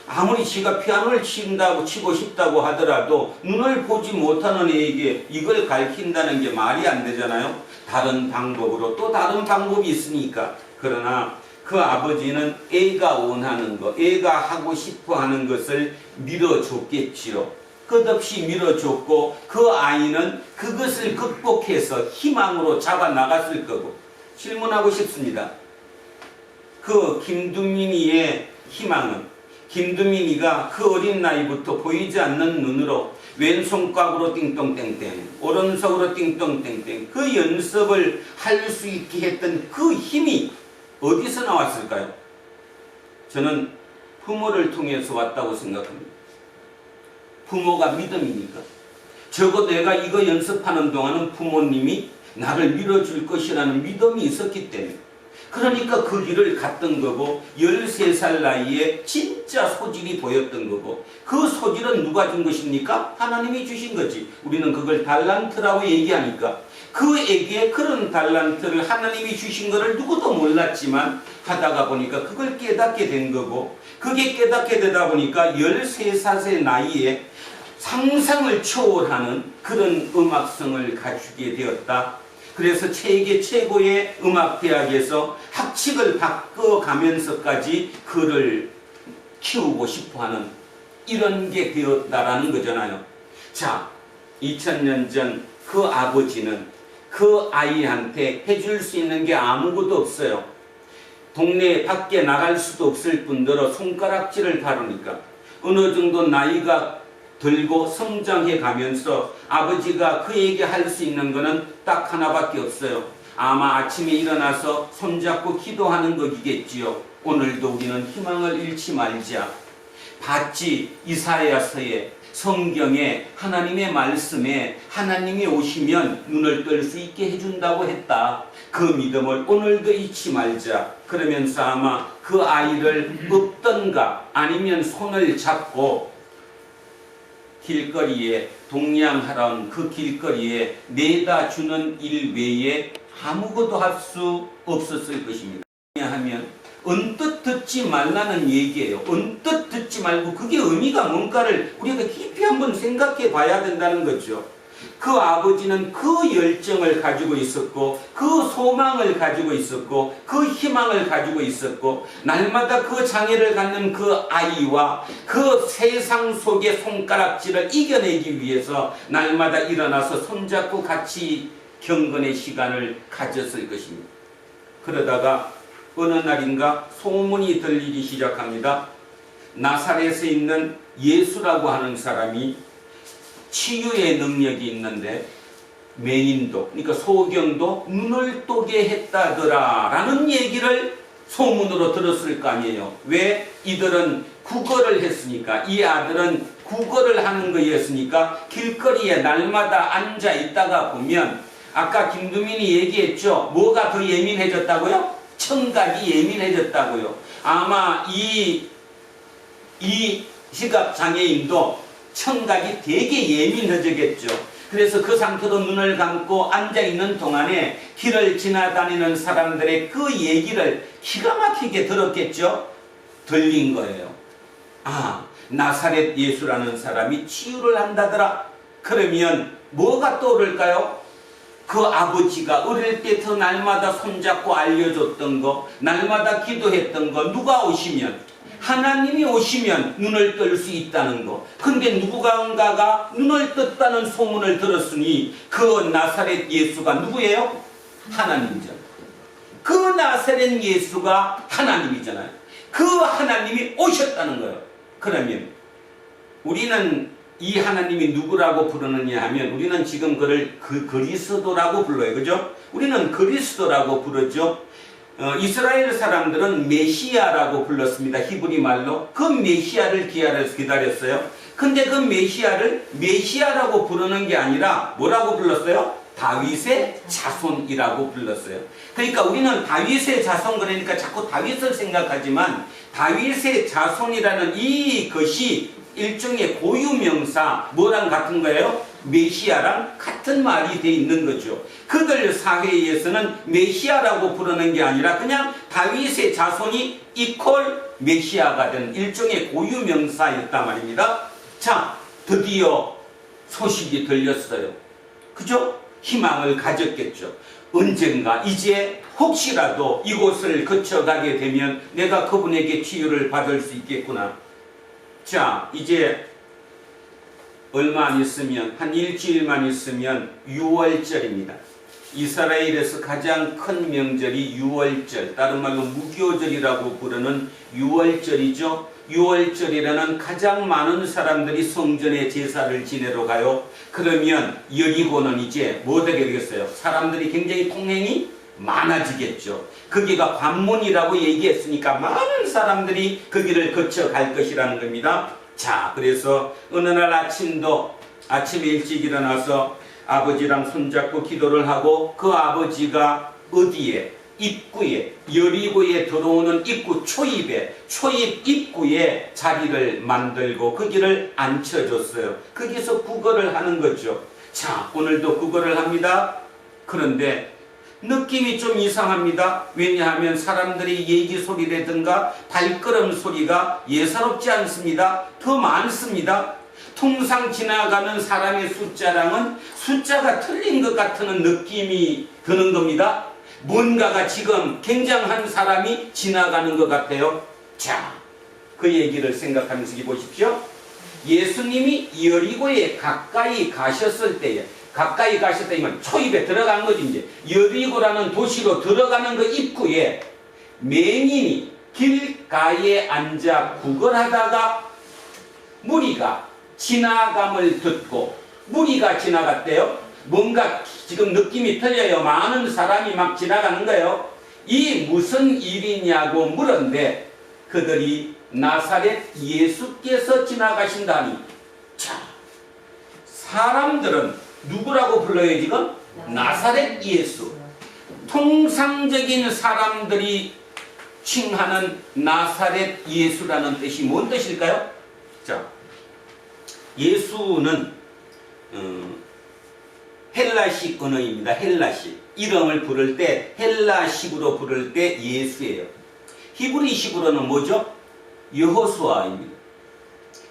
아무리 지가 피아노를 치고 싶다고 하더라도 눈을 보지 못하는 애에게 이걸 가르친다는 게 말이 안 되잖아요. 다른 방법으로 또 다른 방법이 있으니까. 그러나 그 아버지는 애가 원하는 것, 애가 하고 싶어 하는 것을 밀어줬겠지요. 끝없이 밀어줬고 그 아이는 그것을 극복해서 희망으로 잡아 나갔을 거고. 질문하고 싶습니다. 그 김두민이의 희망은, 김두민이가 그 어린 나이부터 보이지 않는 눈으로 왼손가락으로 띵똥땡땡, 오른손으로 띵똥땡땡 그 연습을 할 수 있게 했던 그 힘이 어디서 나왔을까요? 저는 부모를 통해서 왔다고 생각합니다. 부모가 믿음이니까. 적어도 내가 이거 연습하는 동안은 부모님이 나를 밀어줄 것이라는 믿음이 있었기 때문에. 그러니까 그 길을 갔던 거고 13살 나이에 진짜 소질이 보였던 거고 그 소질은 누가 준 것입니까? 하나님이 주신 거지. 우리는 그걸 달란트라고 얘기하니까 그에게 그런 달란트를 하나님이 주신 것을 누구도 몰랐지만 하다가 보니까 그걸 깨닫게 된 거고 그게 깨닫게 되다 보니까 13살의 나이에 상상을 초월하는 그런 음악성을 갖추게 되었다. 그래서 세계 최고의 음악대학에서 학칙을 바꿔가면서까지 그를 키우고 싶어하는 이런 게 되었다라는 거잖아요. 자, 2000년 전 그 아버지는 그 아이한테 해줄 수 있는 게 아무것도 없어요. 동네 밖에 나갈 수도 없을 뿐더러 손가락질을 다루니까 어느 정도 나이가 들고 성장해 가면서 아버지가 그에게 할 수 있는 것은 딱 하나밖에 없어요. 아마 아침에 일어나서 손잡고 기도하는 것이겠지요. 오늘도 우리는 희망을 잃지 말자. 봤지? 이사야서에 성경에 하나님의 말씀에 하나님이 오시면 눈을 뜰 수 있게 해준다고 했다. 그 믿음을 오늘도 잊지 말자. 그러면서 아마 그 아이를 업던가 아니면 손을 잡고 길거리에 동냥하라는 그 길거리에 내다 주는 일 외에 아무것도 할 수 없었을 것입니다. 하면 언뜻 듣지 말라는 얘기예요. 언뜻 듣지 말고 그게 의미가 뭔가를 우리가 깊이 한번 생각해 봐야 된다는 거죠. 그 아버지는 그 열정을 가지고 있었고 그 소망을 가지고 있었고 그 희망을 가지고 있었고 날마다 그 장애를 갖는 그 아이와 그 세상 속의 손가락질을 이겨내기 위해서 날마다 일어나서 손잡고 같이 경건의 시간을 가졌을 것입니다. 그러다가 어느 날인가 소문이 들리기 시작합니다. 나사렛에 있는 예수라고 하는 사람이 치유의 능력이 있는데 맹인도 그러니까 소경도 눈을 뜨게 했다더라 라는 얘기를 소문으로 들었을 거 아니에요. 왜? 이들은 국어를 했으니까 이 아들은 국어를 하는 거였으니까 길거리에 날마다 앉아 있다가 보면 아까 김두민이 얘기했죠. 뭐가 더 예민해졌다고요? 청각이 예민해졌다고요. 아마 이 시각장애인도 청각이 되게 예민해지겠죠. 그래서 그 상태로 눈을 감고 앉아있는 동안에 길을 지나다니는 사람들의 그 얘기를 기가 막히게 들었겠죠. 들린 거예요. 아, 나사렛 예수라는 사람이 치유를 한다더라. 그러면 뭐가 떠오를까요? 그 아버지가 어릴 때부터 날마다 손잡고 알려줬던 거, 날마다 기도했던 거, 누가 오시면 하나님이 오시면 눈을 뜰 수 있다는 거. 근데 누군가가 눈을 떴다는 소문을 들었으니 그 나사렛 예수가 누구예요? 하나님이잖아요. 그 나사렛 예수가 하나님이잖아요. 그 하나님이 오셨다는 거예요. 그러면 우리는 이 하나님이 누구라고 부르느냐 하면 우리는 지금 그를 그리스도라고 불러요. 그죠? 우리는 그리스도라고 부르죠. 이스라엘 사람들은 메시아라고 불렀습니다. 히브리 말로. 그 메시아를 기다렸어요. 근데 그 메시아를 메시아라고 부르는 게 아니라 뭐라고 불렀어요? 다윗의 자손이라고 불렀어요. 그러니까 우리는 다윗의 자손 그러니까 자꾸 다윗을 생각하지만 다윗의 자손이라는 이것이 일종의 고유명사 뭐랑 같은 거예요? 메시아랑 같은 말이 돼 있는 거죠. 그들 사회에서는 메시아라고 부르는 게 아니라 그냥 다윗의 자손이 이퀄 메시아가 된 일종의 고유명사였단 말입니다. 자, 드디어 소식이 들렸어요. 그죠? 희망을 가졌겠죠. 언젠가 이제 혹시라도 이곳을 거쳐가게 되면 내가 그분에게 치유를 받을 수 있겠구나. 자, 이제 얼마 안 있으면, 한 일주일만 있으면 6월절입니다. 이스라엘에서 가장 큰 명절이 6월절, 다른 말로 무교절이라고 부르는 6월절이죠. 6월절이라는 가장 많은 사람들이 성전에 제사를 지내러 가요. 그러면 여리고는 이제 뭐 되게 되겠어요? 사람들이 굉장히 통행이 많아지겠죠. 거기가 관문이라고 얘기했으니까 많은 사람들이 거기를 거쳐 갈 것이라는 겁니다. 자, 그래서 어느 날 아침도 아침에 일찍 일어나서 아버지랑 손잡고 기도를 하고 그 아버지가 어디에? 입구에, 여리고에 들어오는 입구 초입 입구에 자리를 만들고 거기를 앉혀줬어요. 거기서 구걸을 하는 거죠. 자, 오늘도 구걸을 합니다. 그런데 느낌이 좀 이상합니다. 왜냐하면 사람들이 얘기 소리라든가 발걸음 소리가 예사롭지 않습니다. 더 많습니다. 통상 지나가는 사람의 숫자랑은 숫자가 틀린 것 같은 느낌이 드는 겁니다. 뭔가가 지금 굉장한 사람이 지나가는 것 같아요. 자, 그 얘기를 생각하면서 보십시오. 예수님이 여리고에 가까이 가셨을 때에, 가까이 가셨다면 초입에 들어간 거지. 이제 여리고라는 도시로 들어가는 그 입구에 맹인이 길가에 앉아 구걸하다가 무리가 지나감을 듣고, 무리가 지나갔대요. 뭔가 지금 느낌이 틀려요. 많은 사람이 막 지나가는 거예요. 이 무슨 일이냐고 물었는데 그들이 나사렛 예수께서 지나가신다니. 자, 사람들은 누구라고 불러요 지금? 나사렛 예수. 통상적인 사람들이 칭하는 나사렛 예수라는 뜻이 뭔 뜻일까요? 자, 예수는 헬라식 언어입니다. 헬라식. 이름을 부를 때 헬라식으로 부를 때 예수예요. 히브리식으로는 뭐죠? 여호수아입니다.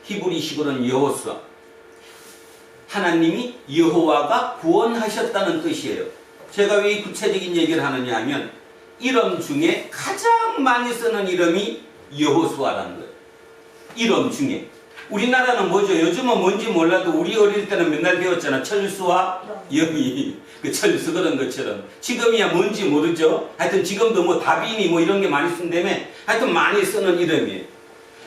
히브리식으로는 여호수아. 하나님이 여호와가 구원하셨다는 뜻이에요. 제가 왜 이 구체적인 얘기를 하느냐 하면 이름 중에 가장 많이 쓰는 이름이 여호수아라는 거예요. 이름 중에. 우리나라는 뭐죠? 요즘은 뭔지 몰라도 우리 어릴 때는 맨날 배웠잖아. 철수와 영이. 그 철수 그런 것처럼. 지금이야 뭔지 모르죠? 하여튼 지금도 뭐 다빈이 뭐 이런 게 많이 쓴다며. 하여튼 많이 쓰는 이름이에요.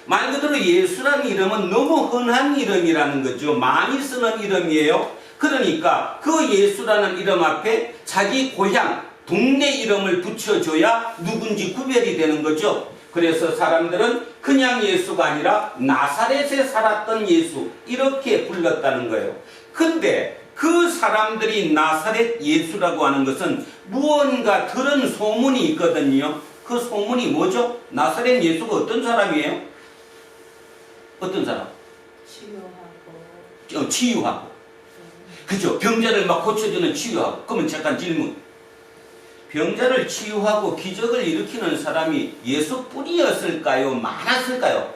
말 그대로 예수라는 이름은 너무 흔한 이름이라는 거죠. 많이 쓰는 이름이에요. 그러니까 그 예수라는 이름 앞에 자기 고향, 동네 이름을 붙여줘야 누군지 구별이 되는 거죠. 그래서 사람들은 그냥 예수가 아니라 나사렛에 살았던 예수 이렇게 불렀다는 거예요. 근데 그 사람들이 나사렛 예수라고 하는 것은 무언가 들은 소문이 있거든요. 그 소문이 뭐죠? 나사렛 예수가 어떤 사람이에요? 어떤 사람? 치유하고. 그죠? 병자를 막 고쳐주는 치유하고. 그러면 잠깐 질문. 병자를 치유하고 기적을 일으키는 사람이 예수뿐이었을까요? 많았을까요?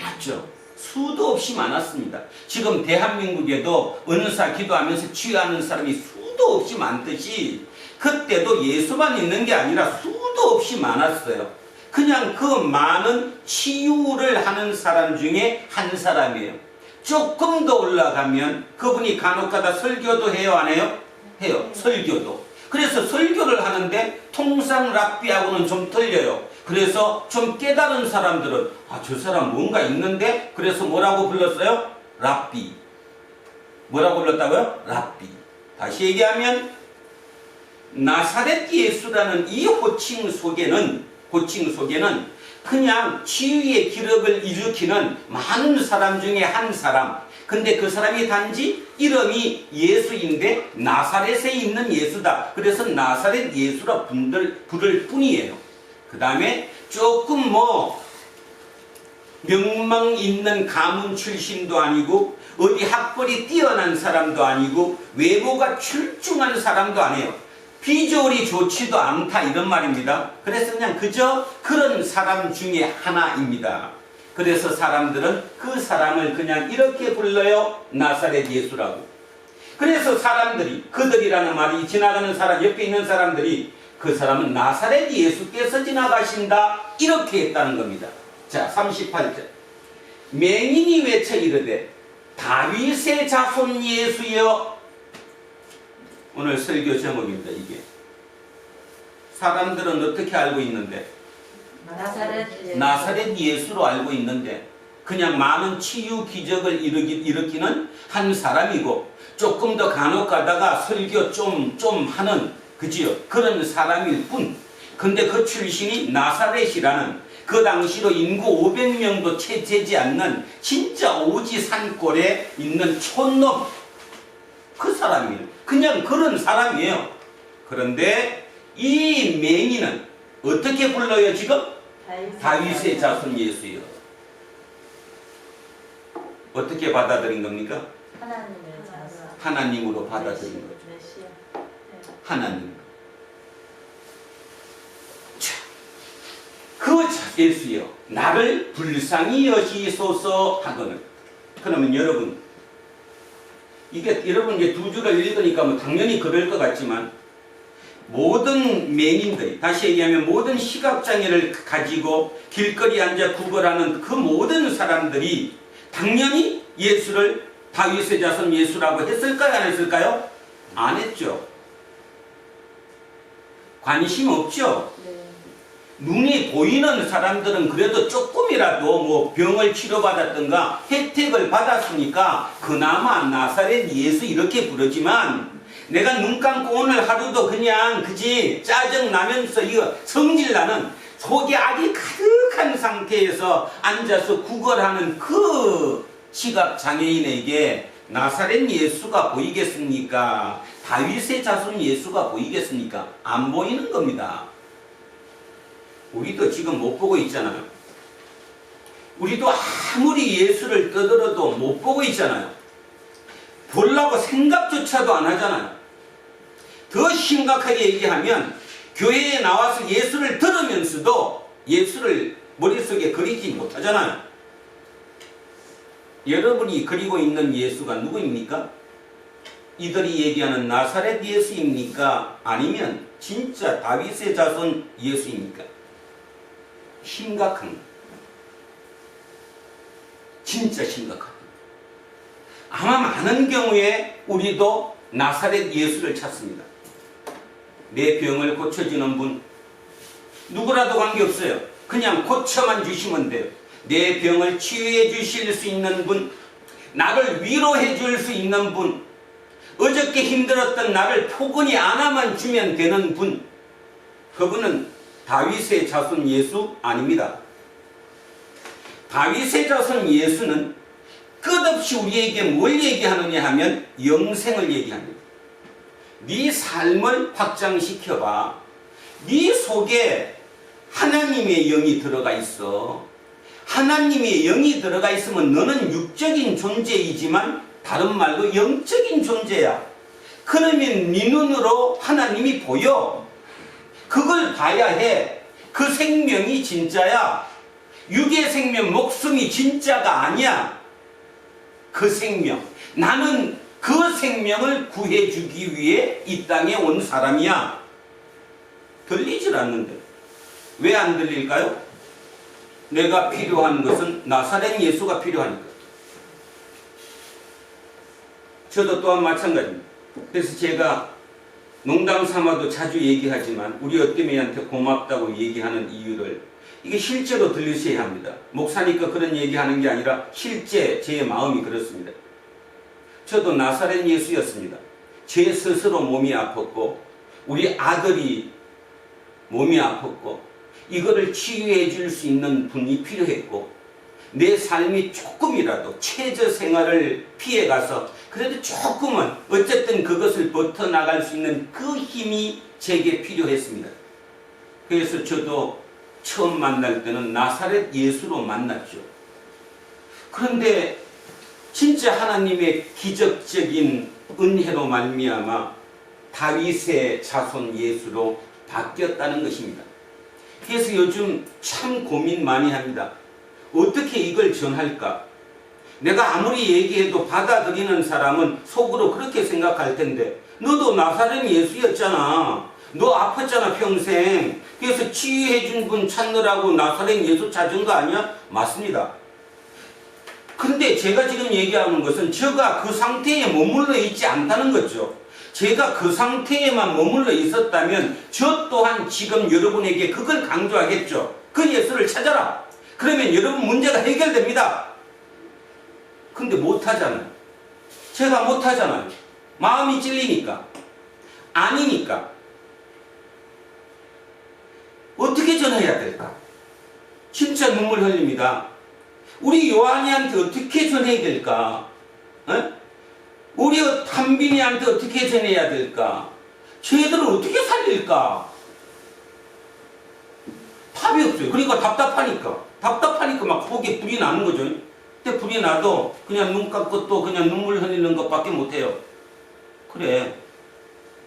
많았죠. 수도 없이 많았습니다. 지금 대한민국에도 은사 기도하면서 치유하는 사람이 수도 없이 많듯이 그때도 예수만 있는 게 아니라 수도 없이 많았어요. 그냥 그 많은 치유를 하는 사람 중에 한 사람이에요. 조금 더 올라가면 그분이 간혹가다 설교도 해요, 안 해요? 해요. 설교도. 그래서 설교를 하는데 통상 랍비하고는 좀 틀려요. 그래서 좀 깨달은 사람들은 저 사람 뭔가 있는데 그래서 뭐라고 불렀어요? 랍비. 뭐라고 불렀다고요? 랍비. 다시 얘기하면 나사렛 예수라는 이 호칭 속에는 그냥 치유의 기력을 일으키는 많은 사람 중에 한 사람. 근데 그 사람이 단지 이름이 예수인데 나사렛에 있는 예수다. 그래서 나사렛 예수라 부를 뿐이에요. 그 다음에 조금 명망 있는 가문 출신도 아니고 어디 학벌이 뛰어난 사람도 아니고 외모가 출중한 사람도 아니에요. 비주얼이 좋지도 않다 이런 말입니다. 그래서 그냥 그저 그런 사람 중에 하나입니다. 그래서 사람들은 그 사람을 그냥 이렇게 불러요. 나사렛 예수라고. 그래서 사람들이, 그들이라는 말이 지나가는 사람, 옆에 있는 사람들이 그 사람은 나사렛 예수께서 지나가신다 이렇게 했다는 겁니다. 자, 38절. 맹인이 외쳐 이르되 다윗의 자손 예수여. 오늘 설교 제목입니다. 이게 사람들은 어떻게 알고 있는데 나사렛 예수로 알고 있는데 그냥 많은 치유 기적을 일으키는 한 사람이고 조금 더 간혹 가다가 설교 좀 하는 그지요 그런 사람일 뿐. 근데 그 출신이 나사렛이라는 그 당시로 인구 500명도 채 되지 않는 진짜 오지 산골에 있는 촌놈 그 사람이에요. 그냥 그런 사람이에요. 그런데 이 맹인은 어떻게 불러요 지금? 다윗의 자손 예수요. 어떻게 받아들인 겁니까? 하나님의 자손. 하나님으로 받아들인 거죠. 메시아. 하나님. 자, 그 예수여 나를 불쌍히 여시소서 하거늘. 그러면 여러분 여러분 이제 두 줄을 읽으니까 뭐 당연히 그럴 것 같지만 모든 맹인들이, 다시 얘기하면 모든 시각장애를 가지고 길거리에 앉아 구걸하는 그 모든 사람들이 당연히 예수를 다윗의 자손 예수라고 했을까요? 안 했을까요? 안 했죠. 관심 없죠. 눈이 보이는 사람들은 그래도 조금이라도 뭐 병을 치료받았던가 혜택을 받았으니까 그나마 나사렛 예수 이렇게 부르지만 내가 눈 감고 오늘 하루도 그냥 그지 짜증나면서 이거 성질나는 속이 아직 가득한 상태에서 앉아서 구걸하는 그 시각장애인에게 나사렛 예수가 보이겠습니까? 다윗의 자손 예수가 보이겠습니까? 안 보이는 겁니다. 우리도 지금 못 보고 있잖아요. 우리도 아무리 예수를 떠들어도 못 보고 있잖아요. 보려고 생각조차도 안 하잖아요. 더 심각하게 얘기하면 교회에 나와서 예수를 들으면서도 예수를 머릿속에 그리지 못하잖아요. 여러분이 그리고 있는 예수가 누구입니까? 이들이 얘기하는 나사렛 예수입니까? 아니면 진짜 다윗의 자손 예수입니까? 심각한 거. 진짜 심각한 거. 아마 많은 경우에 우리도 나사렛 예수를 찾습니다. 내 병을 고쳐주는 분 누구라도 관계없어요. 그냥 고쳐만 주시면 돼요. 내 병을 치유해 주실 수 있는 분, 나를 위로해 줄 수 있는 분, 어저께 힘들었던 나를 포근히 안아만 주면 되는 분, 그분은 다윗의 자손 예수 아닙니다. 다윗의 자손 예수는 끝없이 우리에게 뭘 얘기하느냐 하면 영생을 얘기합니다. 네 삶을 확장시켜봐. 네 속에 하나님의 영이 들어가 있어. 하나님의 영이 들어가 있으면 너는 육적인 존재이지만 다른 말로 영적인 존재야. 그러면 네 눈으로 하나님이 보여. 그걸 봐야 해. 그 생명이 진짜야. 육의 생명, 목숨이 진짜가 아니야. 그 생명. 나는 그 생명을 구해주기 위해 이 땅에 온 사람이야. 들리질 않는데. 왜 안 들릴까요? 내가 필요한 것은 나사렛 예수가 필요하니까. 저도 또한 마찬가지입니다. 그래서 제가 농담 삼아도 자주 얘기하지만 우리 어깨매한테 고맙다고 얘기하는 이유를 이게 실제로 들으셔야 합니다. 목사니까 그런 얘기하는 게 아니라 실제 제 마음이 그렇습니다. 저도 나사렛 예수였습니다. 제 스스로 몸이 아팠고 우리 아들이 몸이 아팠고 이거를 치유해 줄 수 있는 분이 필요했고 내 삶이 조금이라도 최저 생활을 피해가서 그래도 조금은 어쨌든 그것을 버텨나갈 수 있는 그 힘이 제게 필요했습니다. 그래서 저도 처음 만날 때는 나사렛 예수로 만났죠. 그런데 진짜 하나님의 기적적인 은혜로 말미암아 다윗의 자손 예수로 바뀌었다는 것입니다. 그래서 요즘 참 고민 많이 합니다. 어떻게 이걸 전할까? 내가 아무리 얘기해도 받아들이는 사람은 속으로 그렇게 생각할 텐데, 너도 나사렛 예수였잖아. 너 아팠잖아 평생. 그래서 치유해 준 분 찾느라고 나사렛 예수 찾은 거 아니야? 맞습니다. 근데 제가 지금 얘기하는 것은 저가 그 상태에 머물러 있지 않다는 거죠. 제가 그 상태에만 머물러 있었다면 저 또한 지금 여러분에게 그걸 강조하겠죠. 그 예수를 찾아라. 그러면 여러분 문제가 해결됩니다. 근데 못하잖아요. 제가 못하잖아요. 마음이 찔리니까. 아니니까. 어떻게 전해야 될까? 진짜 눈물 흘립니다. 우리 요한이한테 어떻게 전해야 될까? 우리 한빈이한테 어떻게 전해야 될까? 쟤들을 어떻게 살릴까? 답이 없어요. 그러니까 답답하니까 막 속에 불이 나는 거죠. 근데 불이 나도 그냥 눈 감고 또 그냥 눈물 흘리는 것밖에 못해요. 그래,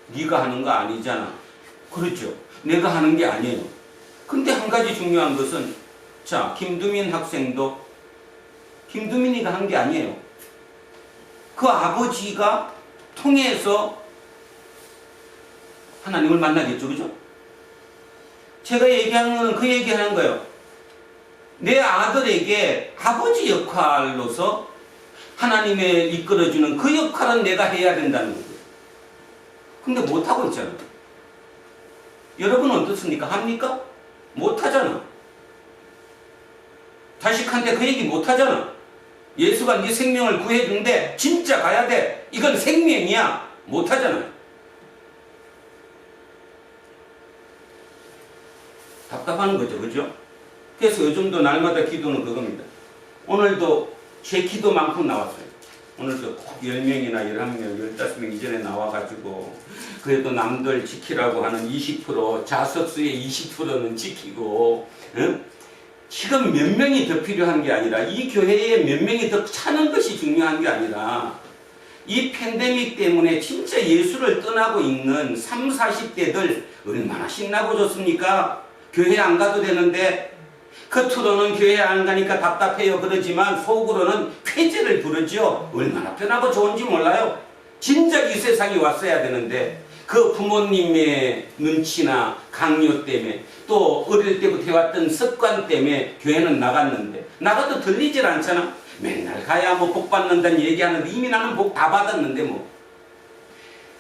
네가 하는 거 아니잖아. 그렇죠. 내가 하는 게 아니에요. 근데 한 가지 중요한 것은, 자, 김두민 학생도 김두민이가 한 게 아니에요. 그 아버지가 통해서 하나님을 만나겠죠. 그죠? 제가 얘기하는 거는 그 얘기하는 거예요. 내 아들에게 아버지 역할로서 하나님의 이끌어주는 그 역할은 내가 해야 된다는 거예요. 근데 못하고 있잖아요. 여러분은 어떻습니까? 합니까? 못하잖아. 자식한테 그 얘기 못하잖아. 예수가 네 생명을 구해준대. 진짜 가야 돼. 이건 생명이야. 못하잖아요. 답답한 거죠. 그죠? 그래서 요즘도 날마다 기도는 그겁니다. 오늘도 제 기도만큼 나왔어요. 오늘도 10명이나 11명, 15명 이전에 나와가지고 그래도 남들 지키라고 하는 20%, 자석수의 20%는 지키고, 응? 지금 몇 명이 더 필요한 게 아니라, 이 교회에 몇 명이 더 차는 것이 중요한 게 아니라, 이 팬데믹 때문에 진짜 예수를 떠나고 있는 30, 40대들 얼마나 신나고 좋습니까? 교회 안 가도 되는데, 겉으로는 교회 안 가니까 답답해요 그러지만 속으로는 쾌재를 부르죠. 얼마나 편하고 좋은지 몰라요. 진작 이 세상이 왔어야 되는데, 그 부모님의 눈치나 강요 때문에 또 어릴 때부터 해왔던 습관 때문에 교회는 나갔는데, 나가도 들리질 않잖아. 맨날 가야 뭐 복 받는다는 얘기하는데 이미 나는 복 다 받았는데 뭐.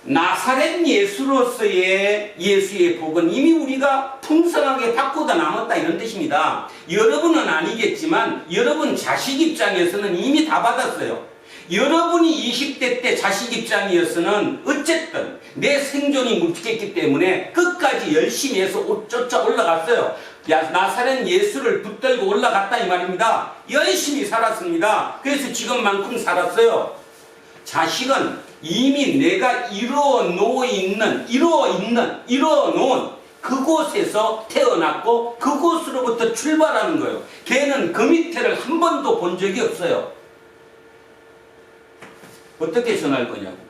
나사렛 예수로서의 예수의 복은 이미 우리가 풍성하게 받고다 남았다 이런 뜻입니다. 여러분은 아니겠지만 여러분 자식 입장에서는 이미 다 받았어요. 여러분이 20대 때 자식 입장이었으면 어쨌든 내 생존이 묻겠기 때문에 끝까지 열심히 해서 쫓아 올라갔어요. 나사렛 예수를 붙들고 올라갔다 이 말입니다. 열심히 살았습니다. 그래서 지금만큼 살았어요. 자식은 이미 내가 이루어놓은 그곳에서 태어났고 그곳으로부터 출발하는 거예요. 걔는 그 밑에를 한 번도 본 적이 없어요. 어떻게 전할 거냐고.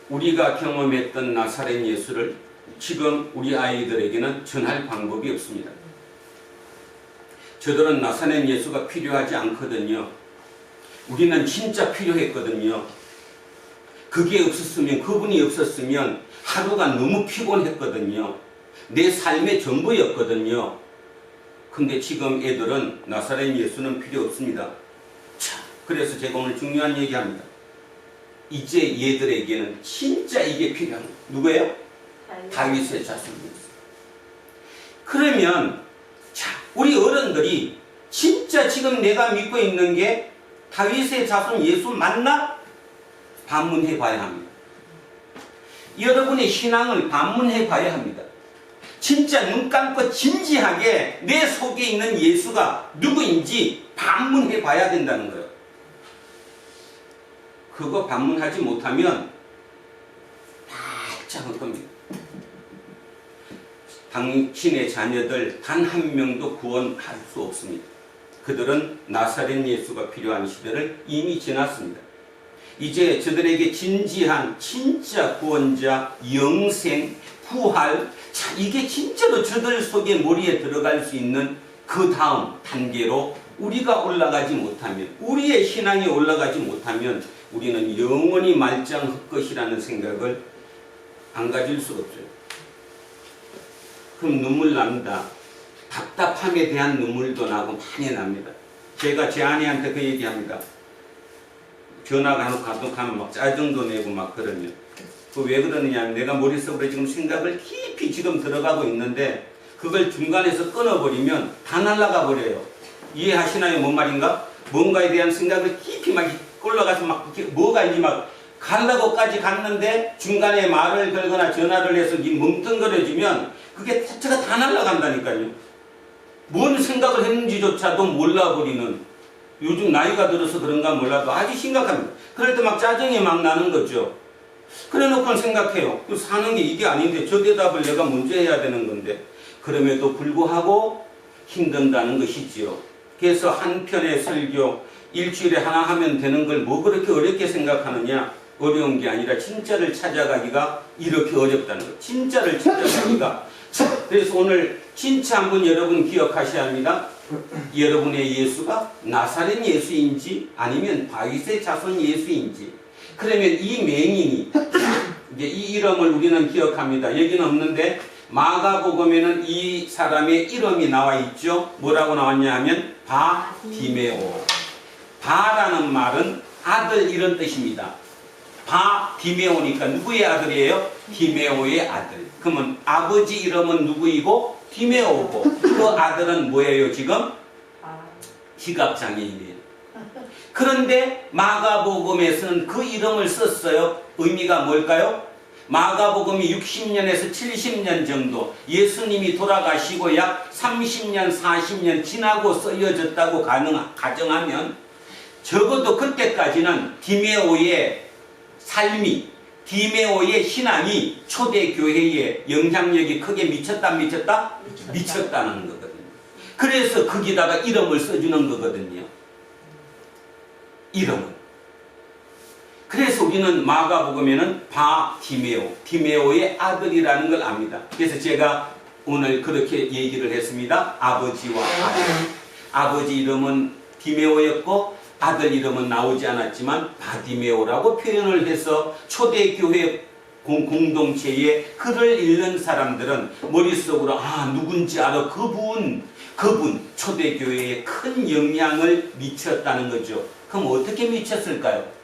우리가 경험했던 나사렛 예수를 지금 우리 아이들에게는 전할 방법이 없습니다. 저들은 나사렛 예수가 필요하지 않거든요. 우리는 진짜 필요했거든요. 그게 없었으면, 그분이 없었으면 하루가 너무 피곤했거든요. 내 삶의 전부였거든요. 근데 지금 애들은 나사렛 예수는 필요 없습니다. 자, 그래서 제가 오늘 중요한 얘기합니다. 이제 얘들에게는 진짜 이게 필요한 거예요. 누구예요? 다윗의 자손입니다. 그러면 자, 우리 어른들이 진짜 지금 내가 믿고 있는 게 다윗의 자손 예수 맞나? 반문해 봐야 합니다. 여러분의 신앙을 반문해 봐야 합니다. 진짜 눈 감고 진지하게 내 속에 있는 예수가 누구인지 반문해 봐야 된다는 거예요. 그거 반문하지 못하면 다 작은 겁니다. 당신의 자녀들 단 한 명도 구원할 수 없습니다. 그들은 나사렛 예수가 필요한 시대를 이미 지났습니다. 이제 저들에게 진지한 진짜 구원자, 영생, 부활, 자, 이게 진짜로 저들 속에 머리에 들어갈 수 있는 그 다음 단계로 우리가 올라가지 못하면, 우리의 신앙이 올라가지 못하면 우리는 영원히 말짱할 것이라는 생각을 안 가질 수 없어요. 그럼 눈물 납니다. 답답함에 대한 눈물도 나고 많이 납니다. 제가 제 아내한테 그 얘기합니다. 전화가 가면 막 짜증도 내고 막 그러면. 그 왜 그러느냐 하면 내가 머릿속으로 지금 생각을 깊이 지금 들어가고 있는데 그걸 중간에서 끊어버리면 다 날아가 버려요. 이해하시나요? 뭔 말인가? 뭔가에 대한 생각을 깊이 막 올라가서 막 뭐가 있니 막 가려고까지 갔는데 중간에 말을 걸거나 전화를 해서 멍뚱거려지면 그게 자체가 다 날아간다니까요. 뭔 생각을 했는지조차도 몰라버리는, 요즘 나이가 들어서 그런가 몰라도 아주 심각합니다. 그럴 때 막 짜증이 막 나는 거죠. 그래 놓고는 생각해요. 사는 게 이게 아닌데 저 대답을 내가 먼저 해야 되는 건데, 그럼에도 불구하고 힘든다는 것이지요. 그래서 한 편의 설교 일주일에 하나 하면 되는 걸 뭐 그렇게 어렵게 생각하느냐? 어려운 게 아니라 진짜를 찾아가기가 이렇게 어렵다는 것. 진짜를 찾아가기가. 그래서 오늘 진짜 한번 여러분 기억하셔야 합니다. 여러분의 예수가 나사렛 예수인지 아니면 다윗의 자손 예수인지. 그러면 이 맹인이, 이제 이 이름을 우리는 기억합니다. 여기는 없는데 마가복음에는 이 사람의 이름이 나와 있죠. 뭐라고 나왔냐 하면 바디메오. 바라는 말은 아들 이런 뜻입니다. 바디메오니까 누구의 아들이에요? 디메오의 아들. 그러면 아버지 이름은 누구이고 디메오고 그 아들은 뭐예요 지금? 지갑장애인이에요. 그런데 마가복음에서는 그 이름을 썼어요. 의미가 뭘까요? 마가복음이 60년에서 70년 정도 예수님이 돌아가시고 약 30년, 40년 지나고 쓰여졌다고 가정하면 적어도 그때까지는 디메오의 삶이, 디메오의 신앙이 초대교회에 영향력이 크게 미쳤다는 거거든요. 그래서 거기다가 이름을 써주는 거거든요. 이름은. 그래서 우리는 마가복음에는 바디메오, 디메오의 아들이라는 걸 압니다. 그래서 제가 오늘 그렇게 얘기를 했습니다. 아버지와 아들. 아버지 이름은 디메오였고 아들 이름은 나오지 않았지만 바디메오라고 표현을 해서 초대교회 공동체에 글을 읽는 사람들은 머릿속으로 누군지 알아. 그분 초대교회에 큰 영향을 미쳤다는 거죠. 그럼 어떻게 미쳤을까요?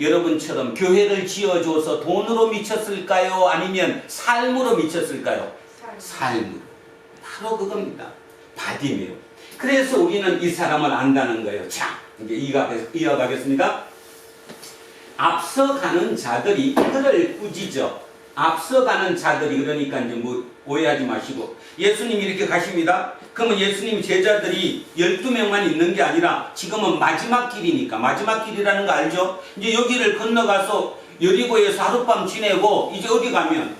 여러분처럼 교회를 지어줘서 돈으로 미쳤을까요? 아니면 삶으로 미쳤을까요? 삶으로. 바로 그겁니다. 바디메오. 그래서 우리는 이 사람을 안다는 거예요. 자, 이제 이어가겠습니다. 앞서가는 자들이 그를 꾸짖어. 앞서가는 자들이, 그러니까 이제 뭐 오해하지 마시고 예수님이 이렇게 가십니다. 그러면 예수님 제자들이 12명만 있는 게 아니라 지금은 마지막 길이니까, 마지막 길이라는 거 알죠? 이제 여기를 건너가서 여리고에서 하룻밤 지내고 이제 어디 가면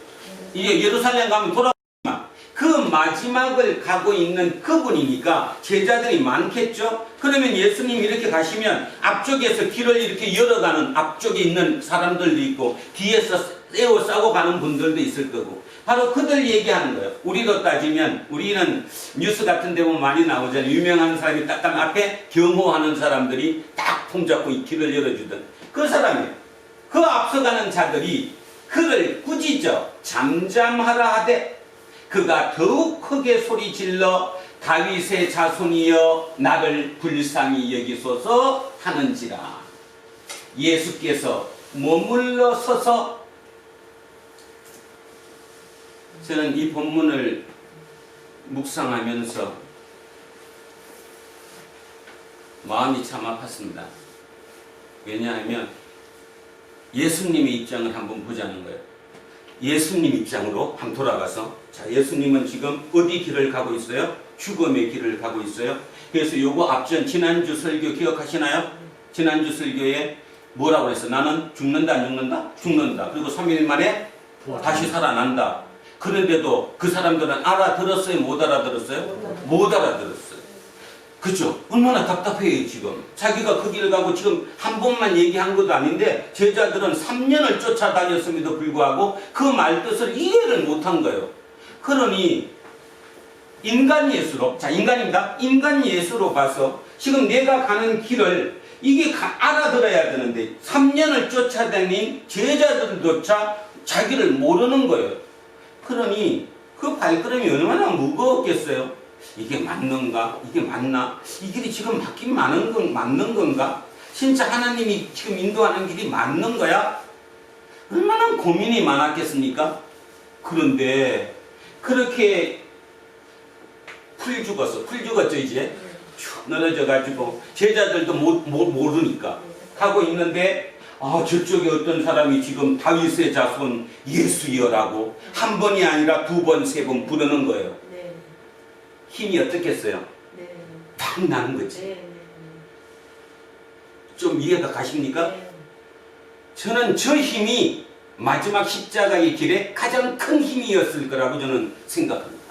이제 예루살렘 가면 돌아오지만 그 마지막을 가고 있는 그분이니까 제자들이 많겠죠? 그러면 예수님이 이렇게 가시면 앞쪽에서 길을 이렇게 열어가는 앞쪽에 있는 사람들도 있고 뒤에서 떼어 싸고 가는 분들도 있을 거고, 바로 그들 얘기하는 거예요. 우리로 따지면 우리는 뉴스 같은 데 보면 많이 나오잖아요. 유명한 사람이 딱 가면 앞에 경호하는 사람들이 딱 손잡고 이 길을 열어주던 그 사람이에요. 그 앞서가는 자들이 그를 꾸짖어 잠잠하라 하되 그가 더욱 크게 소리질러 다윗의 자손이여 나를 불쌍히 여기소서 하는지라. 예수께서 머물러 서서, 저는 이 본문을 묵상하면서 마음이 참 아팠습니다. 왜냐하면 예수님의 입장을 한번 보자는 거예요. 예수님 입장으로 한번 돌아가서, 자, 예수님은 지금 어디 길을 가고 있어요? 죽음의 길을 가고 있어요. 그래서 요거 앞전 지난주 설교 기억하시나요? 지난주 설교에 뭐라고 그랬어? 나는 죽는다 안 죽는다? 죽는다. 그리고 3일 만에 다시 살아난다. 그런데도 그 사람들은 알아들었어요? 못 알아들었어요? 못 알아들었어요. 그죠? 얼마나 답답해요 지금. 자기가 그 길을 가고 지금 한 번만 얘기한 것도 아닌데 제자들은 3년을 쫓아다녔음에도 불구하고 그 말뜻을 이해를 못한 거예요. 그러니 인간 예수로, 자 인간입니다. 인간 예수로 봐서 지금 내가 가는 길을 이게 알아들어야 되는데 3년을 쫓아다닌 제자들조차 자기를 모르는 거예요. 그러니 그 발걸음이 얼마나 무거웠겠어요. 이게 맞는가? 이게 맞나? 이 길이 지금 맞는 건가? 진짜 하나님이 지금 인도하는 길이 맞는 거야? 얼마나 고민이 많았겠습니까? 그런데 그렇게 풀 죽었죠 이제 쭉 늘어져 가지고 제자들도 모르니까 하고 있는데 저쪽에 어떤 사람이 지금 다윗의 자손 예수여라고 한 번이 아니라 두 번, 세 번 부르는 거예요. 힘이 어떻겠어요? 팍 나는 거지. 좀 이해가 가십니까? 저는 저 힘이 마지막 십자가의 길에 가장 큰 힘이었을 거라고 저는 생각합니다.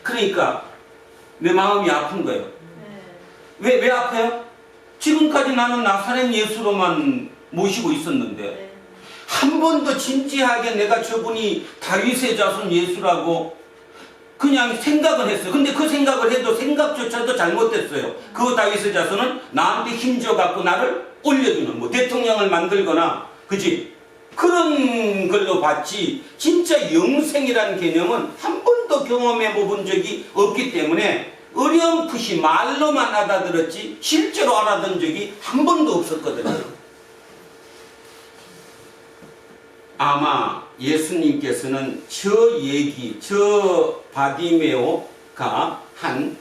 그러니까 내 마음이 아픈 거예요. 왜 아파요? 지금까지 나는 나사렛 예수로만 모시고 있었는데 한 번도 진지하게 내가 저분이 다윗의 자손 예수라고 그냥 생각을 했어요. 근데 그 생각을 해도 생각조차도 잘못됐어요. 그 다윗의 자손은 나한테 힘줘갖고 나를 올려주는 뭐 대통령을 만들거나 그지? 그런 걸로 봤지 진짜 영생이라는 개념은 한 번도 경험해 본 적이 없기 때문에 어렴풋이 말로만 알아들었지 실제로 알아듣은 적이 한 번도 없었거든요. 아마 예수님께서는 저 바디메오가 한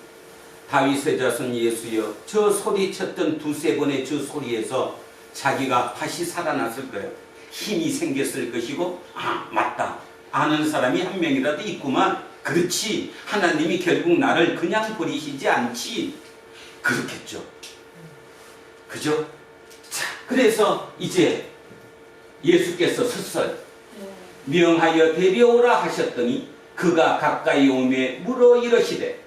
다윗의 자손 예수여 저 소리쳤던 두세 번의 저 소리에서 자기가 다시 살아났을 거예요. 힘이 생겼을 것이고 맞다 아는 사람이 한 명이라도 있구만. 그렇지 하나님이 결국 나를 그냥 버리시지 않지 그렇겠죠. 그죠? 자 그래서 이제 예수께서 스설 명하여 데려오라 하셨더니 그가 가까이 오매 물어 이르시되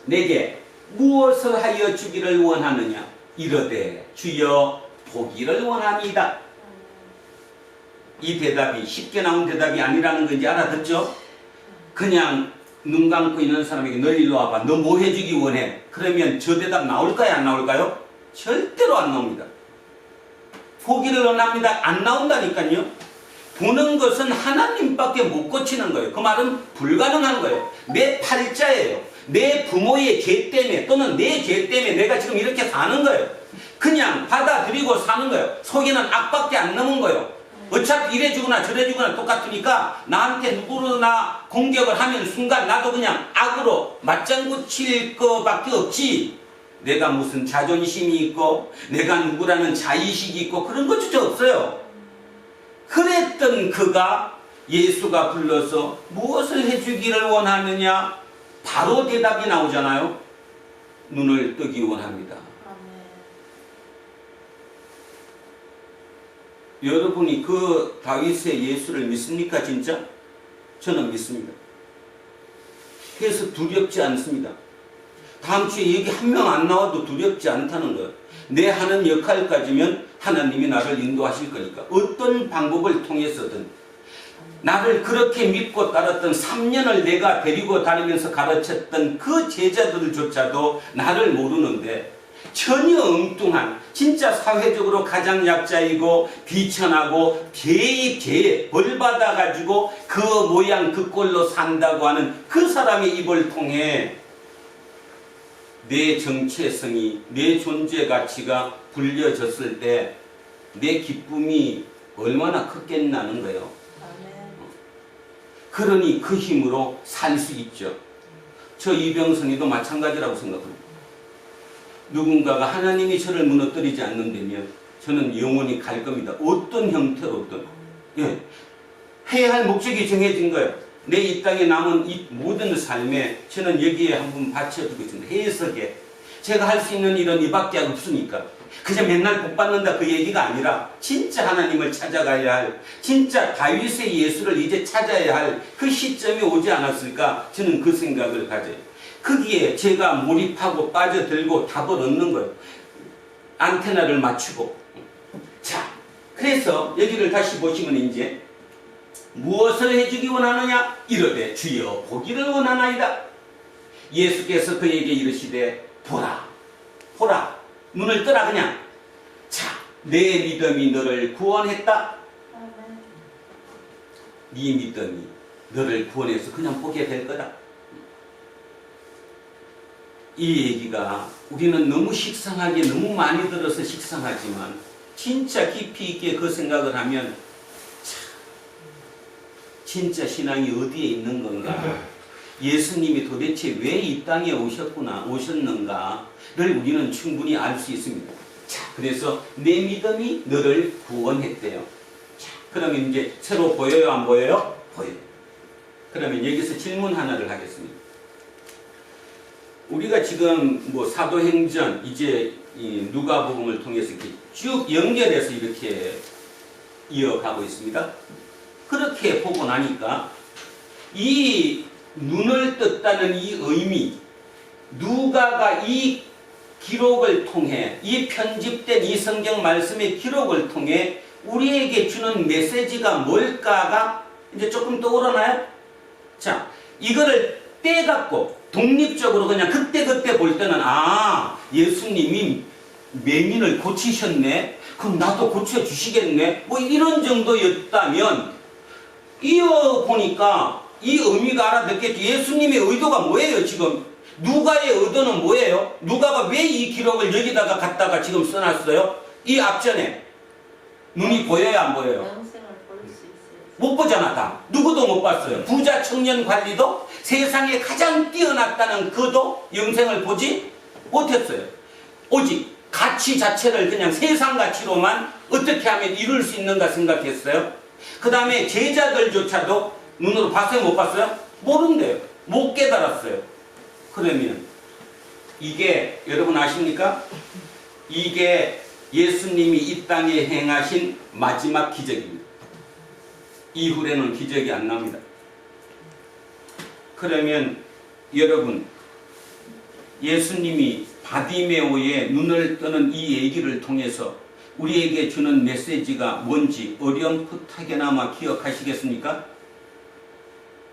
내게 무엇을 하여 주기를 원하느냐 이르되 주여 보기를 원합니다. 이 대답이 쉽게 나온 대답이 아니라는 건지 알아듣죠? 그냥 눈 감고 있는 사람에게 너 일로 와봐 너 뭐 해주기 원해? 그러면 저 대답 나올까요 안 나올까요? 절대로 안 나옵니다. 보기를 원합니다. 안 나온다니까요. 보는 것은 하나님밖에 못 고치는 거예요. 그 말은 불가능한 거예요. 내 팔자예요. 내 부모의 죄 때문에 또는 내 죄 때문에 내가 지금 이렇게 사는 거예요. 그냥 받아들이고 사는 거예요. 속에는 악밖에 안 남은 거예요. 어차피 이래 주거나 저래 주거나 똑같으니까 나한테 누구나 공격을 하면 순간 나도 그냥 악으로 맞장구 칠 거밖에 없지. 내가 무슨 자존심이 있고 내가 누구라는 자의식이 있고 그런 것조차 없어요. 그랬던 그가 예수가 불러서 무엇을 해주기를 원하느냐 바로 대답이 나오잖아요. 눈을 뜨기 원합니다. 여러분이 그 다윗의 예수를 믿습니까 진짜? 저는 믿습니다. 그래서 두렵지 않습니다. 다음 주에 얘기 한 명 안 나와도 두렵지 않다는 거예요. 내 하는 역할까지면 하나님이 나를 인도하실 거니까 어떤 방법을 통해서든 나를 그렇게 믿고 따랐던 3년을 내가 데리고 다니면서 가르쳤던 그 제자들조차도 나를 모르는데 전혀 엉뚱한 진짜 사회적으로 가장 약자이고 비천하고 죄에 벌 받아가지고 그 모양 그 꼴로 산다고 하는 그 사람의 입을 통해 내 정체성이 내 존재 가치가 불려졌을 때 내 기쁨이 얼마나 컸겠나는 거예요. 그러니 그 힘으로 살 수 있죠. 저 이병선이도 마찬가지라고 생각합니다. 누군가가 하나님이 저를 무너뜨리지 않는다면 저는 영원히 갈 겁니다. 어떤 형태로든. 예. 해야 할 목적이 정해진 거예요. 내 이 땅에 남은 이 모든 삶에 저는 여기에 한번 바쳐두고 있습니다. 해석에. 제가 할 수 있는 일은 이밖에 없으니까. 그저 맨날 복 받는다 그 얘기가 아니라 진짜 하나님을 찾아가야 할, 진짜 다윗의 예수를 이제 찾아야 할 그 시점이 오지 않았을까, 저는 그 생각을 가져요. 거기에 제가 몰입하고 빠져들고 답을 얻는 거예요. 안테나를 맞추고. 자, 그래서 여기를 다시 보시면 이제 무엇을 해주기 원하느냐? 이르되 주여 보기를 원하나이다. 예수께서 그에게 이르시되 보라, 보라, 눈을 뜨라. 그냥 자, 내 믿음이 너를 구원했다. 네 믿음이 너를 구원해서 그냥 보게 될 거다. 이 얘기가 우리는 너무 식상하게, 너무 많이 들어서 식상하지만 진짜 깊이 있게 그 생각을 하면 참, 진짜 신앙이 어디에 있는 건가, 예수님이 도대체 왜 이 땅에 오셨는가를 우리는 충분히 알 수 있습니다. 자, 그래서 내 믿음이 너를 구원했대요. 자, 그러면 이제 새로 보여요, 안 보여요? 보여요. 그러면 여기서 질문 하나를 하겠습니다. 우리가 지금 뭐 사도행전, 이제 이 누가복음을 통해서 이렇게 쭉 연결해서 이렇게 이어가고 있습니다. 그렇게 보고 나니까 이 눈을 떴다는 이 의미, 누가가 이 기록을 통해, 이 편집된 이 성경 말씀의 기록을 통해 우리에게 주는 메시지가 뭘까가 이제 조금 떠오르나요? 자, 이거를 떼갖고 독립적으로 그냥 그때그때 볼 때는 예수님이 맹인을 고치셨네, 그럼 나도 고쳐주시겠네, 뭐 이런 정도였다면 이어보니까 이 의미가 알아듣겠죠. 예수님의 의도가 뭐예요? 지금 누가의 의도는 뭐예요? 누가가 왜 이 기록을 여기다가 갖다가 지금 써놨어요? 이 앞전에 눈이 보여요, 안 보여요? 영생을 볼 수 있어요. 못 보잖아. 다 누구도 못 봤어요. 부자 청년 관리도 세상에 가장 뛰어났다는 그도 영생을 보지 못했어요. 오직 가치 자체를 그냥 세상 가치로만 어떻게 하면 이룰 수 있는가 생각했어요. 그 다음에 제자들조차도 눈으로 봤어요, 못 봤어요? 모른대요. 못 깨달았어요. 그러면 이게 여러분 아십니까? 이게 예수님이 이 땅에 행하신 마지막 기적입니다. 이후에는 기적이 안 납니다. 그러면 여러분, 예수님이 바디메오의 눈을 뜨는 이 얘기를 통해서 우리에게 주는 메시지가 뭔지 어렴풋하게나마 기억하시겠습니까?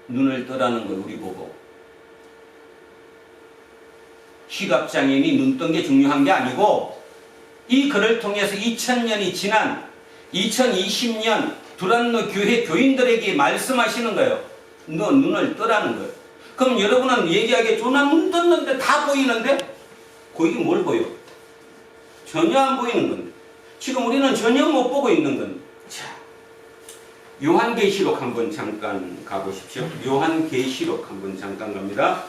눈을 뜨라는 걸 우리 보고, 시각장애인이 눈 뜬 게 중요한 게 아니고 이 글을 통해서 2000년이 지난 2020년 두란노 교회 교인들에게 말씀하시는 거예요. 너 눈을 뜨라는 거예요. 그럼 여러분은 얘기하기에 난 눈 떴는데 다 보이는데? 거기 뭘 보여? 전혀 안 보이는 건데. 지금 우리는 전혀 못 보고 있는 건데. 자, 요한계시록 한번 잠깐 가보십시오. 요한계시록 한번 잠깐 갑니다.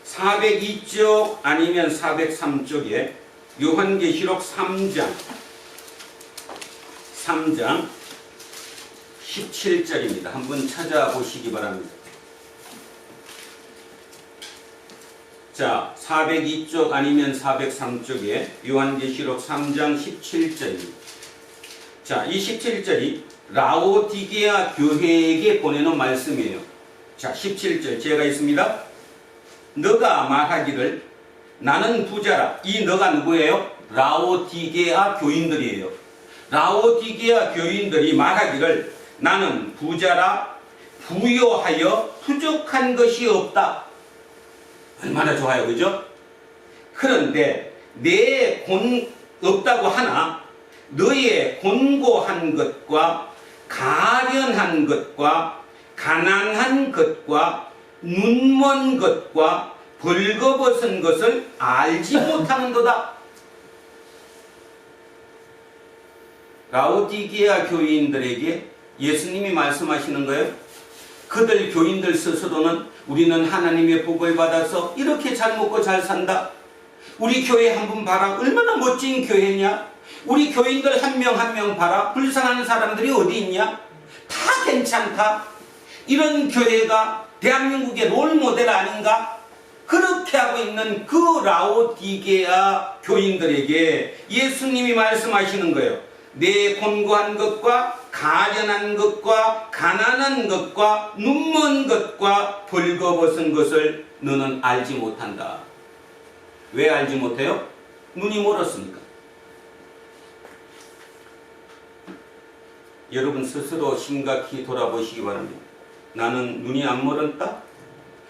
402쪽 아니면 403쪽에 요한계시록 3장 17절입니다. 한번 찾아보시기 바랍니다. 자, 402쪽 아니면 403쪽에 요한계시록 3장 17절입니다. 자, 이 17절이 라오디게아 교회에게 보내는 말씀이에요. 자, 17절 제가 있습니다. 너가 말하기를 나는 부자라. 이 너가 누구예요? 라오디게아 교인들이에요. 라오디게아 교인들이 말하기를 나는 부자라, 부요하여 부족한 것이 없다. 얼마나 좋아요, 그죠? 그런데 내 없다고 하나 너의 곤고한 것과 가련한 것과 가난한 것과 눈먼 것과 벌거벗은 것을 알지 못하는도다. 라오디게아 교인들에게 예수님이 말씀하시는 거예요. 그들 교인들 스스로는 우리는 하나님의 복을 받아서 이렇게 잘 먹고 잘 산다. 우리 교회 한 분 봐라. 얼마나 멋진 교회냐. 우리 교인들 한 명 한 명 봐라. 불쌍한 사람들이 어디 있냐. 다 괜찮다. 이런 교회가 대한민국의 롤모델 아닌가? 그렇게 하고 있는 그 라오디게아 교인들에게 예수님이 말씀하시는 거예요. 내 곤고한 것과 가련한 것과 가난한 것과 눈먼 것과 벌거벗은 것을 너는 알지 못한다. 왜 알지 못해요? 눈이 멀었으니까. 여러분 스스로 심각히 돌아보시기 바랍니다. 나는 눈이 안 멀었다?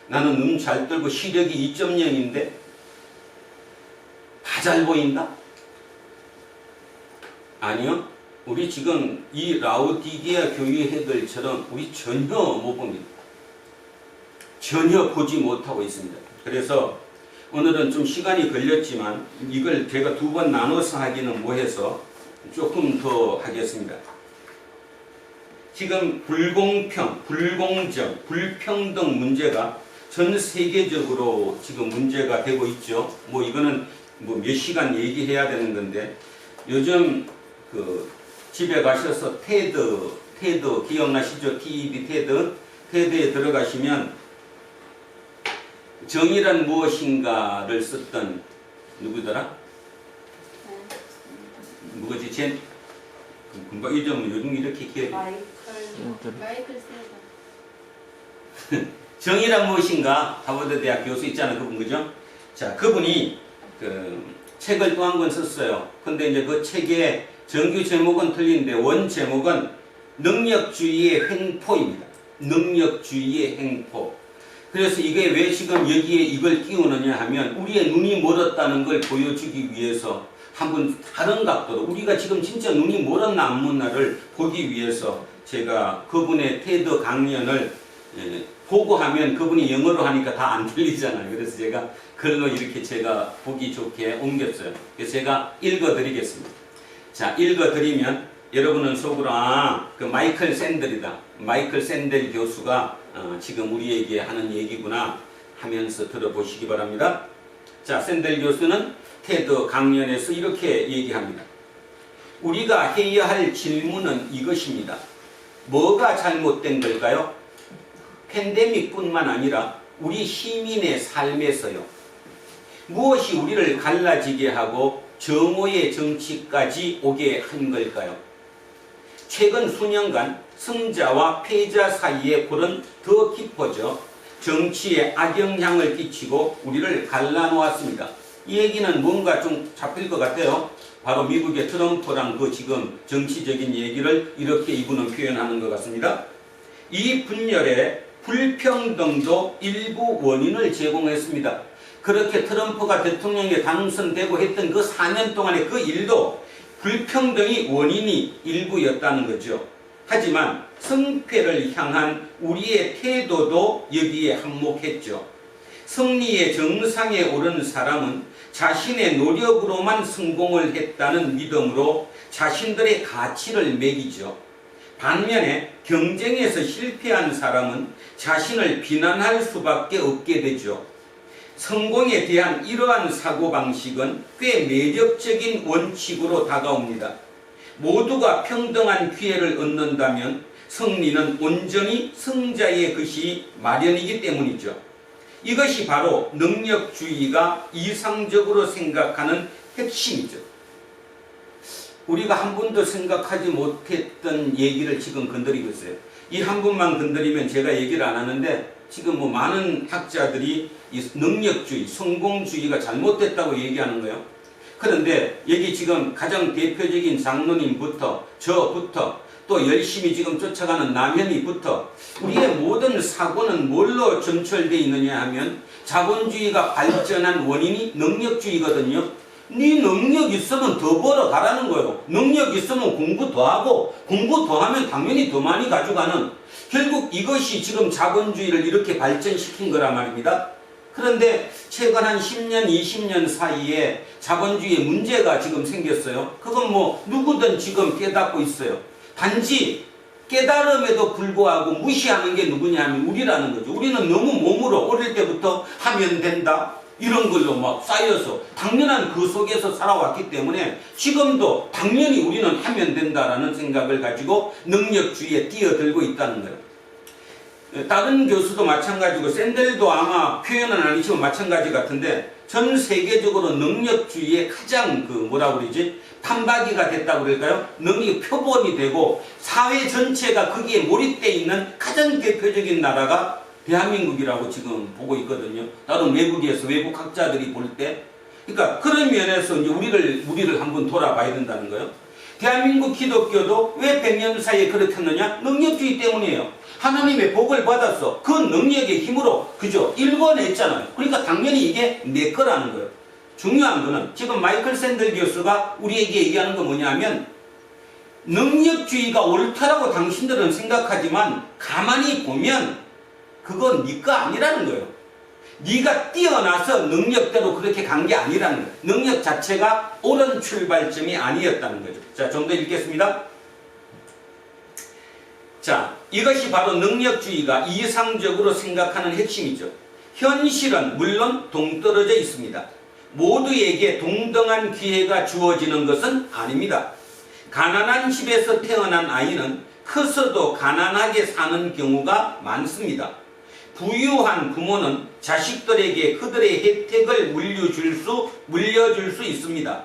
나는 눈 잘 뜨고 시력이 2.0인데 다 잘 보인다? 아니요. 우리 지금 이 라오디게아 교회들처럼 우리 전혀 못 봅니다. 전혀 보지 못하고 있습니다. 그래서 오늘은 좀 시간이 걸렸지만 이걸 제가 2번 나눠서 하기는 뭐해서 조금 더 하겠습니다. 지금 불공평, 불공정, 불평등 문제가 전 세계적으로 지금 문제가 되고 있죠. 뭐 이거는 뭐 몇 시간 얘기해야 되는 건데 요즘 그 집에 가셔서 테드 기억나시죠? TV 테드에 들어가시면 정의란 무엇인가를 썼던 누구더라? 누구지? 젠 금방 요즘 이렇게 기억이 마이클 세더. 정의란 무엇인가? 하버드 대학 교수 있잖아요. 그분 그죠? 자, 그분이 그 책을 또 한 권 썼어요. 근데 이제 그 책의 정규 제목은 틀린데 원 제목은 능력주의의 횡포입니다. 능력주의의 횡포. 그래서 이게 왜 지금 여기에 이걸 끼우느냐 하면 우리의 눈이 멀었다는 걸 보여주기 위해서 한번 다른 각도로 우리가 지금 진짜 눈이 멀었나 안 멀나를 보기 위해서 제가 그분의 테드 강연을 보고 하면 그분이 영어로 하니까 다 안 들리잖아요. 그래서 제가 글로 이렇게 제가 보기 좋게 옮겼어요. 그래서 제가 읽어드리겠습니다. 자, 읽어드리면 여러분은 속으로 그 마이클 샌델이다. 마이클 샌델 교수가 지금 우리에게 하는 얘기구나 하면서 들어보시기 바랍니다. 자, 샌델 교수는 테드 강연에서 이렇게 얘기합니다. 우리가 해야 할 질문은 이것입니다. 뭐가 잘못된 걸까요? 팬데믹뿐만 아니라 우리 시민의 삶에서요. 무엇이 우리를 갈라지게 하고 정오의 정치까지 오게 한 걸까요? 최근 수년간 승자와 패자 사이의 골은 더 깊어져 정치에 악영향을 끼치고 우리를 갈라놓았습니다. 이 얘기는 뭔가 좀 잡힐 것 같아요. 바로 미국의 트럼프랑 그 지금 정치적인 얘기를 이렇게 이분은 표현하는 것 같습니다. 이 분열의 불평등도 일부 원인을 제공했습니다. 그렇게 트럼프가 대통령에 당선되고 했던 그 4년 동안의 그 일도 불평등이 원인이 일부였다는 거죠. 하지만 승패를 향한 우리의 태도도 여기에 한몫했죠. 승리의 정상에 오른 사람은 자신의 노력으로만 성공을 했다는 믿음으로 자신들의 가치를 매기죠. 반면에 경쟁에서 실패한 사람은 자신을 비난할 수밖에 없게 되죠. 성공에 대한 이러한 사고방식은 꽤 매력적인 원칙으로 다가옵니다. 모두가 평등한 기회를 얻는다면 승리는 온전히 승자의 것이 마련이기 때문이죠. 이것이 바로 능력주의가 이상적으로 생각하는 핵심이죠. 우리가 한 번도 생각하지 못했던 얘기를 지금 건드리고 있어요. 이 한 번만 건드리면 제가 얘기를 안 하는데 지금 뭐 많은 학자들이 이 능력주의, 성공주의가 잘못됐다고 얘기하는 거예요. 그런데 여기 지금 가장 대표적인 장로님부터 저부터 또 열심히 지금 쫓아가는 남현이부터 우리의 모든 사고는 뭘로 점철되어 있느냐 하면 자본주의가 발전한 원인이 능력주의거든요. 네 능력 있으면 더 벌어가라는 거예요. 능력 있으면 공부 더 하고 공부 더 하면 당연히 더 많이 가져가는, 결국 이것이 지금 자본주의를 이렇게 발전시킨 거란 말입니다. 그런데 최근 한 10년, 20년 사이에 자본주의에 문제가 지금 생겼어요. 그건 뭐 누구든 지금 깨닫고 있어요. 단지 깨달음에도 불구하고 무시하는 게 누구냐 하면 우리라는 거죠. 우리는 너무 몸으로 어릴 때부터 하면 된다 이런 걸로 막 쌓여서 당연한 그 속에서 살아왔기 때문에 지금도 당연히 우리는 하면 된다라는 생각을 가지고 능력주의에 뛰어들고 있다는 거예요. 다른 교수도 마찬가지고 샌델도 아마 표현은 아니지만 마찬가지 같은데 전 세계적으로 능력주의의 가장 뭐라고 그러지? 판박이가 됐다고 그럴까요? 능력이 표본이 되고 사회 전체가 거기에 몰입되어 있는 가장 대표적인 나라가 대한민국이라고 지금 보고 있거든요. 다른 외국에서 외국 학자들이 볼 때. 그러니까 그런 면에서 이제 우리를 한번 돌아봐야 된다는 거예요. 대한민국 기독교도 왜 100년 사이에 그렇게 했느냐? 능력주의 때문이에요. 하나님의 복을 받았어. 그 능력의 힘으로 그죠? 일궈냈잖아요. 그러니까 당연히 이게 내 거라는 거예요. 중요한 거는 지금 마이클 샌들 교수가 우리에게 얘기하는 건 뭐냐면 능력주의가 옳다라고 당신들은 생각하지만 가만히 보면 그건 네 거 아니라는 거예요. 네가 뛰어나서 능력대로 그렇게 간 게 아니라는 거예요. 능력 자체가 옳은 출발점이 아니었다는 거죠. 자, 좀 더 읽겠습니다. 자, 이것이 바로 능력주의가 이상적으로 생각하는 핵심이죠. 현실은 물론 동떨어져 있습니다. 모두에게 동등한 기회가 주어지는 것은 아닙니다. 가난한 집에서 태어난 아이는 커서도 가난하게 사는 경우가 많습니다. 부유한 부모는 자식들에게 그들의 혜택을 물려줄 수 있습니다.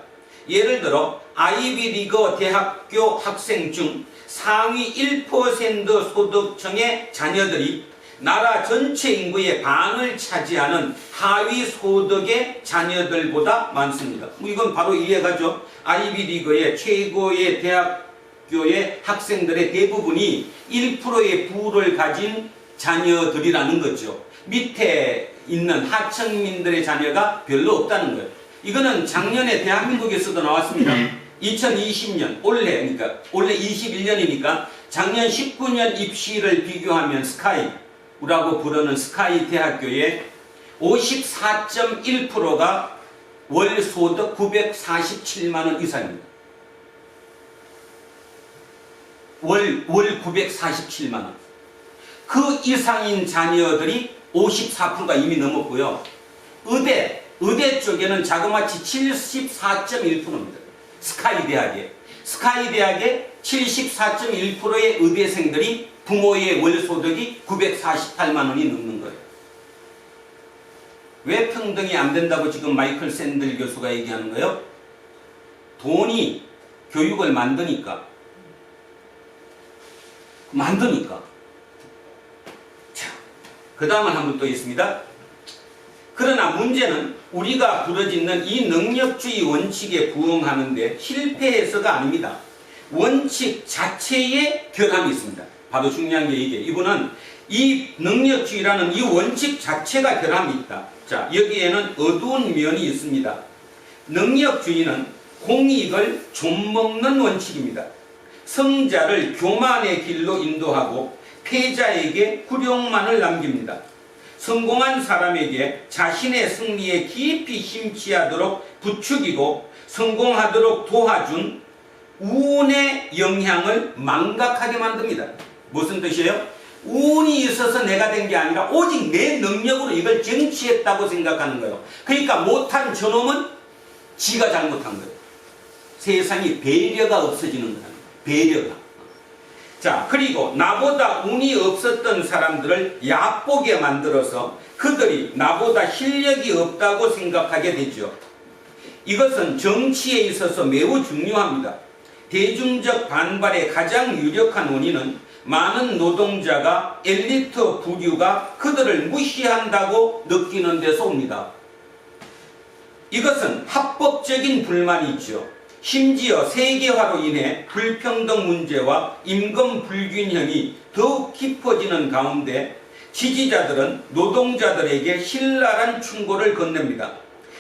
예를 들어 아이비리그 대학교 학생 중 상위 1% 소득층의 자녀들이 나라 전체 인구의 반을 차지하는 하위 소득의 자녀들보다 많습니다. 이건 바로 이해가죠. 아이비리그의 최고의 대학교의 학생들의 대부분이 1%의 부를 가진 자녀들이라는 거죠. 밑에 있는 하층민들의 자녀가 별로 없다는 거예요. 이거는 작년에 대한민국에서도 나왔습니다. 2020년, 그러니까 올해 21년이니까 작년 19년 입시를 비교하면 스카이라고 부르는 스카이 대학교의 54.1%가 월 소득 947만원 이상입니다. 월 947만원. 그 이상인 자녀들이 54%가 이미 넘었고요. 의대 쪽에는 자그마치 74.1%입니다. 스카이 대학의 74.1%의 의대생들이 부모의 월 소득이 948만 원이 넘는 거예요. 왜 평등이 안 된다고 지금 마이클 샌들 교수가 얘기하는 거예요? 돈이 교육을 만드니까. 자, 그 다음은 한번 또 있습니다. 그러나 문제는 우리가 부르짖는 이 능력주의 원칙에 부응하는데 실패해서가 아닙니다. 원칙 자체에 결함이 있습니다. 바로 중요한 게 이게. 이분은 이 능력주의라는 이 원칙 자체가 결함이 있다. 자, 여기에는 어두운 면이 있습니다. 능력주의는 공익을 좀먹는 원칙입니다. 성자를 교만의 길로 인도하고 패자에게 굴욕만을 남깁니다. 성공한 사람에게 자신의 승리에 깊이 심취하도록 부추기고 성공하도록 도와준 운의 영향을 망각하게 만듭니다. 무슨 뜻이에요? 운이 있어서 내가 된 게 아니라 오직 내 능력으로 이걸 쟁취했다고 생각하는 거예요. 그러니까 못한 저놈은 지가 잘못한 거예요. 세상이 배려가 없어지는 거예요. 배려가. 자, 그리고 나보다 운이 없었던 사람들을 얕보게 만들어서 그들이 나보다 실력이 없다고 생각하게 되죠. 이것은 정치에 있어서 매우 중요합니다. 대중적 반발의 가장 유력한 원인은 많은 노동자가 엘리트 부류가 그들을 무시한다고 느끼는 데서 옵니다. 이것은 합법적인 불만이 있죠. 심지어 세계화로 인해 불평등 문제와 임금 불균형이 더욱 깊어지는 가운데 지지자들은 노동자들에게 신랄한 충고를 건넵니다.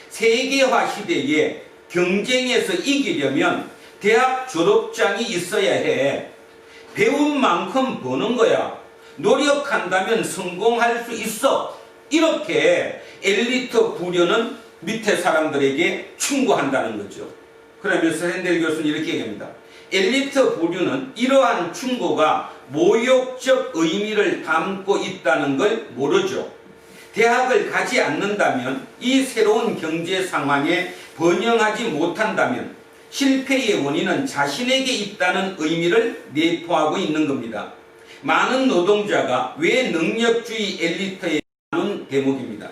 세계화 시대에 경쟁에서 이기려면 대학 졸업장이 있어야 해. 배운 만큼 버는 거야. 노력한다면 성공할 수 있어. 이렇게 엘리트 부류는 밑에 사람들에게 충고한다는 거죠. 그러면서 샌델 교수는 이렇게 얘기합니다. 엘리트 부류는 이러한 충고가 모욕적 의미를 담고 있다는 걸 모르죠. 대학을 가지 않는다면, 이 새로운 경제 상황에 번영하지 못한다면 실패의 원인은 자신에게 있다는 의미를 내포하고 있는 겁니다. 많은 노동자가 왜 능력주의 엘리트에 가는 대목입니다.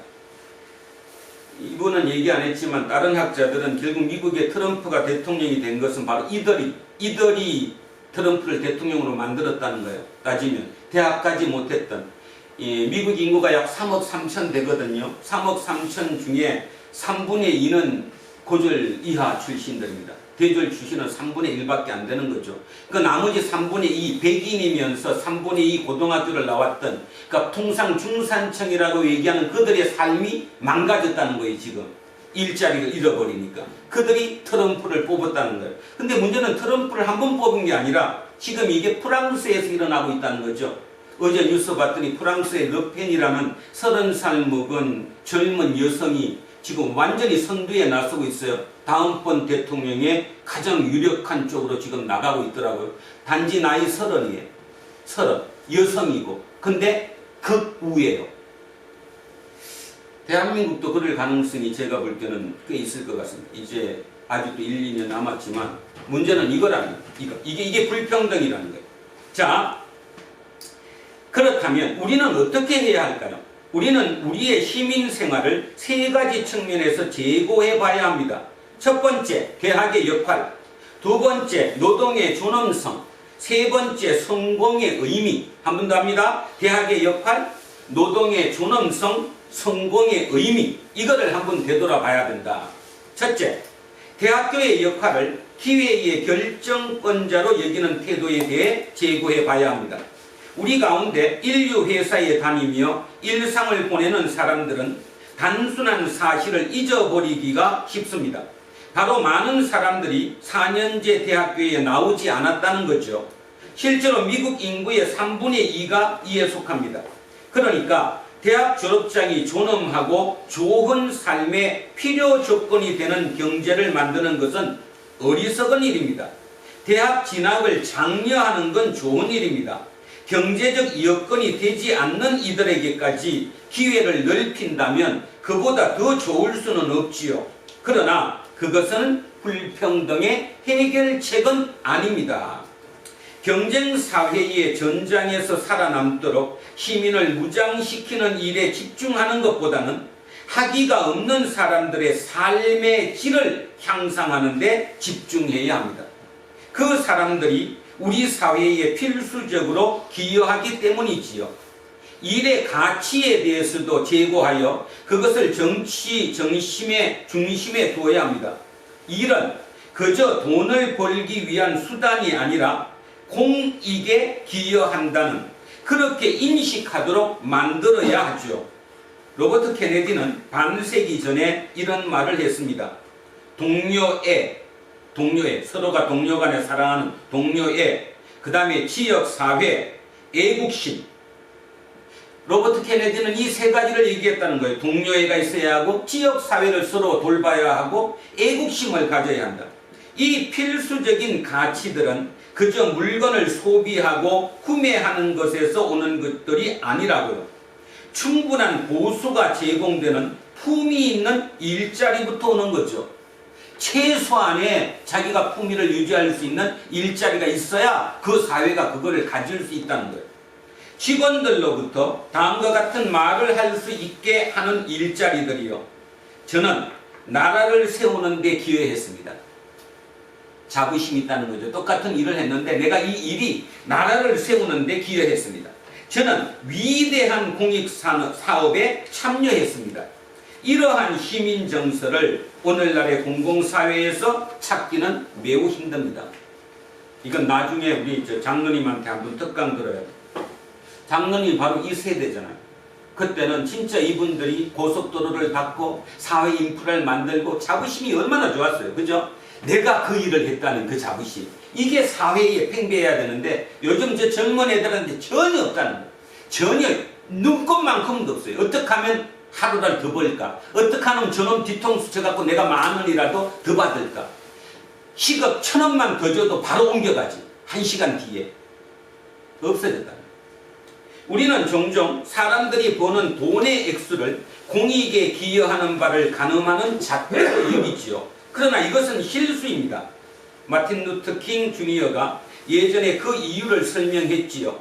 이분은 얘기 안 했지만 다른 학자들은 결국 미국의 트럼프가 대통령이 된 것은 바로 이들이 트럼프를 대통령으로 만들었다는 거예요. 따지면 대학 가지 못했던 미국 인구가 약 3억 3천 되거든요. 3억 3천 중에 3분의 2는 고졸 이하 출신들입니다. 대졸 출신은 3분의 1밖에 안 되는 거죠. 그 나머지 3분의 2, 백인이면서 3분의 2 고등학교를 나왔던, 그러니까 통상 중산층이라고 얘기하는 그들의 삶이 망가졌다는 거예요, 지금. 일자리를 잃어버리니까. 그들이 트럼프를 뽑았다는 거예요. 근데 문제는 트럼프를 한 번 뽑은 게 아니라 지금 이게 프랑스에서 일어나고 있다는 거죠. 어제 뉴스 봤더니 프랑스의 르펜이라는 30살 먹은 젊은 여성이 지금 완전히 선두에 나서고 있어요. 다음번 대통령의 가장 유력한 쪽으로 지금 나가고 있더라고요. 단지 나이 30이에요. 30. 여성이고. 근데 극우예요. 대한민국도 그럴 가능성이 제가 볼 때는 꽤 있을 것 같습니다. 이제 아직도 1, 2년 남았지만 문제는 이거라는 거예요. 이게 불평등이라는 거예요. 자, 그렇다면 우리는 어떻게 해야 할까요? 우리는 우리의 시민 생활을 세 가지 측면에서 재고해 봐야 합니다. 첫 번째, 대학의 역할. 두 번째, 노동의 존엄성. 세 번째, 성공의 의미. 한 번 더 합니다. 대학의 역할, 노동의 존엄성, 성공의 의미. 이거를 한번 되돌아봐야 된다. 첫째, 대학교의 역할을 기회의 결정권자로 여기는 태도에 대해 재고해 봐야 합니다. 우리 가운데 인류 회사에 다니며 일상을 보내는 사람들은 단순한 사실을 잊어버리기가 쉽습니다. 바로 많은 사람들이 4년제 대학교에 나오지 않았다는 거죠. 실제로 미국 인구의 3분의 2가 이에 속합니다. 그러니까 대학 졸업장이 존엄하고 좋은 삶의 필요 조건이 되는 경제를 만드는 것은 어리석은 일입니다. 대학 진학을 장려하는 건 좋은 일입니다. 경제적 여건이 되지 않는 이들에게까지 기회를 넓힌다면 그보다 더 좋을 수는 없지요. 그러나 그것은 불평등의 해결책은 아닙니다. 경쟁사회의 전장에서 살아남도록 시민을 무장시키는 일에 집중하는 것보다는 학위가 없는 사람들의 삶의 질을 향상하는 데 집중해야 합니다. 그 사람들이 우리 사회에 필수적으로 기여하기 때문이지요. 일의 가치에 대해서도 제고하여 그것을 정치 정심의 중심에 두어야 합니다. 일은 그저 돈을 벌기 위한 수단이 아니라 공익에 기여한다는, 그렇게 인식하도록 만들어야 하죠. 로버트 케네디는 반세기 전에 이런 말을 했습니다. 동료애, 서로가 동료 간에 사랑하는 동료애, 그 다음에 지역사회, 애국심. 로버트 케네디는 이 세 가지를 얘기했다는 거예요. 동료애가 있어야 하고, 지역사회를 서로 돌봐야 하고, 애국심을 가져야 한다. 이 필수적인 가치들은 그저 물건을 소비하고 구매하는 것에서 오는 것들이 아니라고요. 충분한 보수가 제공되는 품위 있는 일자리부터 오는 거죠. 최소한의 자기가 품위를 유지할 수 있는 일자리가 있어야 그 사회가 그거를 가질 수 있다는 거예요. 직원들로부터 다음과 같은 말을 할 수 있게 하는 일자리들이요. 저는 나라를 세우는 데 기여했습니다. 자부심이 있다는 거죠. 똑같은 일을 했는데 내가 이 일이 나라를 세우는 데 기여했습니다. 저는 위대한 공익사업에 참여했습니다. 이러한 시민 정서를 오늘날의 공공사회에서 찾기는 매우 힘듭니다. 이건 나중에 우리 장로님한테 한번 특강 들어요. 장로님 바로 이 세대잖아요. 그때는 진짜 이분들이 고속도로를 닫고 사회 인프라를 만들고 자부심이 얼마나 좋았어요. 그죠? 내가 그 일을 했다는 그 자부심. 이게 사회에 팽배해야 되는데 요즘 저 젊은 애들한테 전혀 없다는 거예요. 전혀 눈꼽만큼도 없어요. 어떻게 하면 하루를 더 벌까? 어떻게 하면 저놈 뒤통수 쳐갖고 내가 10,000원이라도 더 받을까? 시급 1,000원만 더 줘도 바로 옮겨가지. 1시간 뒤에. 없어졌다. 우리는 종종 사람들이 버는 돈의 액수를 공익에 기여하는 바를 가늠하는 잣대로 여기지요. 그러나 이것은 실수입니다. 마틴 루터 킹 주니어가 예전에 그 이유를 설명했지요.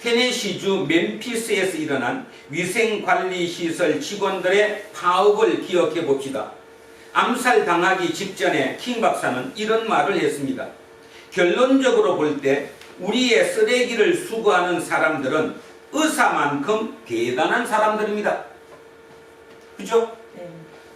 테네시주 멤피스에서 일어난 위생관리시설 직원들의 파업을 기억해 봅시다. 암살당하기 직전에 킹 박사는 이런 말을 했습니다. 결론적으로 볼 때 우리의 쓰레기를 수거하는 사람들은 의사만큼 대단한 사람들입니다. 그죠? 네.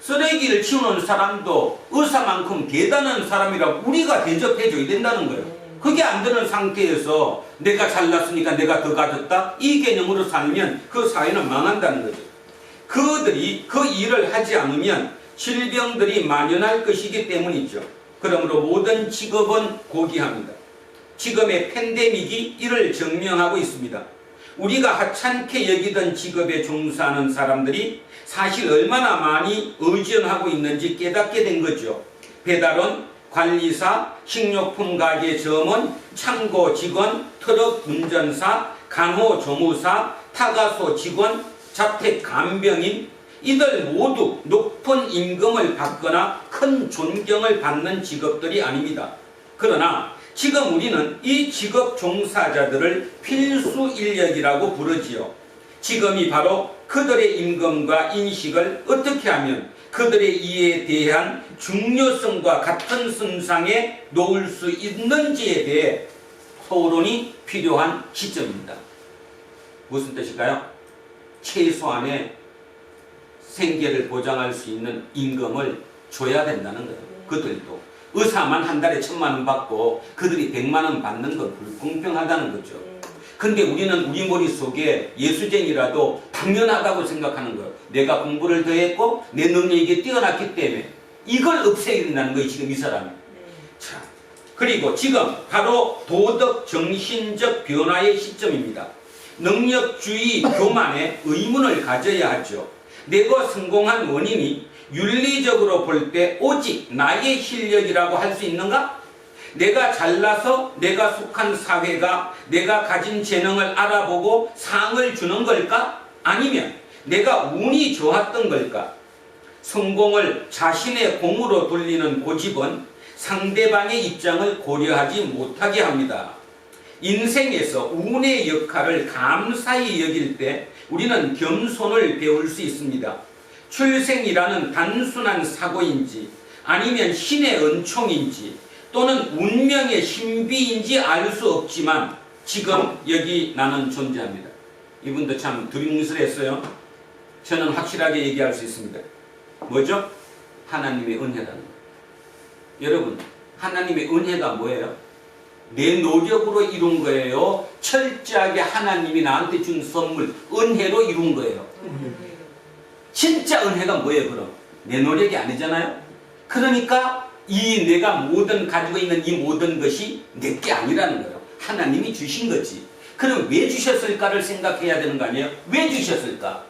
쓰레기를 치우는 사람도 의사만큼 대단한 사람이라고 우리가 대접해줘야 된다는 거예요. 그게 안 되는 상태에서 내가 잘났으니까 내가 더 가졌다? 이 개념으로 살면 그 사회는 망한다는 거죠. 그들이 그 일을 하지 않으면 질병들이 만연할 것이기 때문이죠. 그러므로 모든 직업은 고귀합니다. 지금의 팬데믹이 이를 증명하고 있습니다. 우리가 하찮게 여기던 직업에 종사하는 사람들이 사실 얼마나 많이 의존하고 있는지 깨닫게 된 거죠. 배달원, 관리사, 식료품 가게 점원, 창고 직원, 트럭 운전사, 간호조무사, 타가소 직원, 자택 간병인, 이들 모두 높은 임금을 받거나 큰 존경을 받는 직업들이 아닙니다. 그러나 지금 우리는 이 직업 종사자들을 필수 인력이라고 부르지요. 지금이 바로 그들의 임금과 인식을 어떻게 하면 그들의 이에 대한 중요성과 같은 선상에 놓을 수 있는지에 대해 토론이 필요한 시점입니다. 무슨 뜻일까요? 최소한의 생계를 보장할 수 있는 임금을 줘야 된다는 거예요. 그들도 의사만 한 달에 1,000만 원 받고 그들이 100만 원 받는 건 불공평하다는 거죠. 근데 우리는 우리 머릿속에 예수쟁이라도 당연하다고 생각하는 거예요. 내가 공부를 더 했고 내 능력이 뛰어났기 때문에 이걸 없애야 된다는 거예요. 지금 이 사람이. 자, 그리고 지금 바로 도덕 정신적 변화의 시점입니다. 능력주의 교만에 의문을 가져야 하죠. 내가 성공한 원인이 윤리적으로 볼 때 오직 나의 실력이라고 할 수 있는가? 내가 잘나서 내가 속한 사회가 내가 가진 재능을 알아보고 상을 주는 걸까? 아니면 내가 운이 좋았던 걸까? 성공을 자신의 공으로 돌리는 고집은 상대방의 입장을 고려하지 못하게 합니다. 인생에서 운의 역할을 감사히 여길 때 우리는 겸손을 배울 수 있습니다. 출생이라는 단순한 사고인지 아니면 신의 은총인지 또는 운명의 신비인지 알 수 없지만 지금 여기 나는 존재합니다. 이분도 참 두리뭉술했어요. 저는 확실하게 얘기할 수 있습니다. 뭐죠? 하나님의 은혜라는 거예요. 여러분, 하나님의 은혜가 뭐예요? 내 노력으로 이룬 거예요? 철저하게 하나님이 나한테 준 선물, 은혜로 이룬 거예요? 진짜 은혜가 뭐예요, 그럼? 내 노력이 아니잖아요? 그러니까 이 내가 모든 가지고 있는 이 모든 것이 내게 아니라는 거예요. 하나님이 주신 거지. 그럼 왜 주셨을까를 생각해야 되는 거 아니에요? 왜 주셨을까?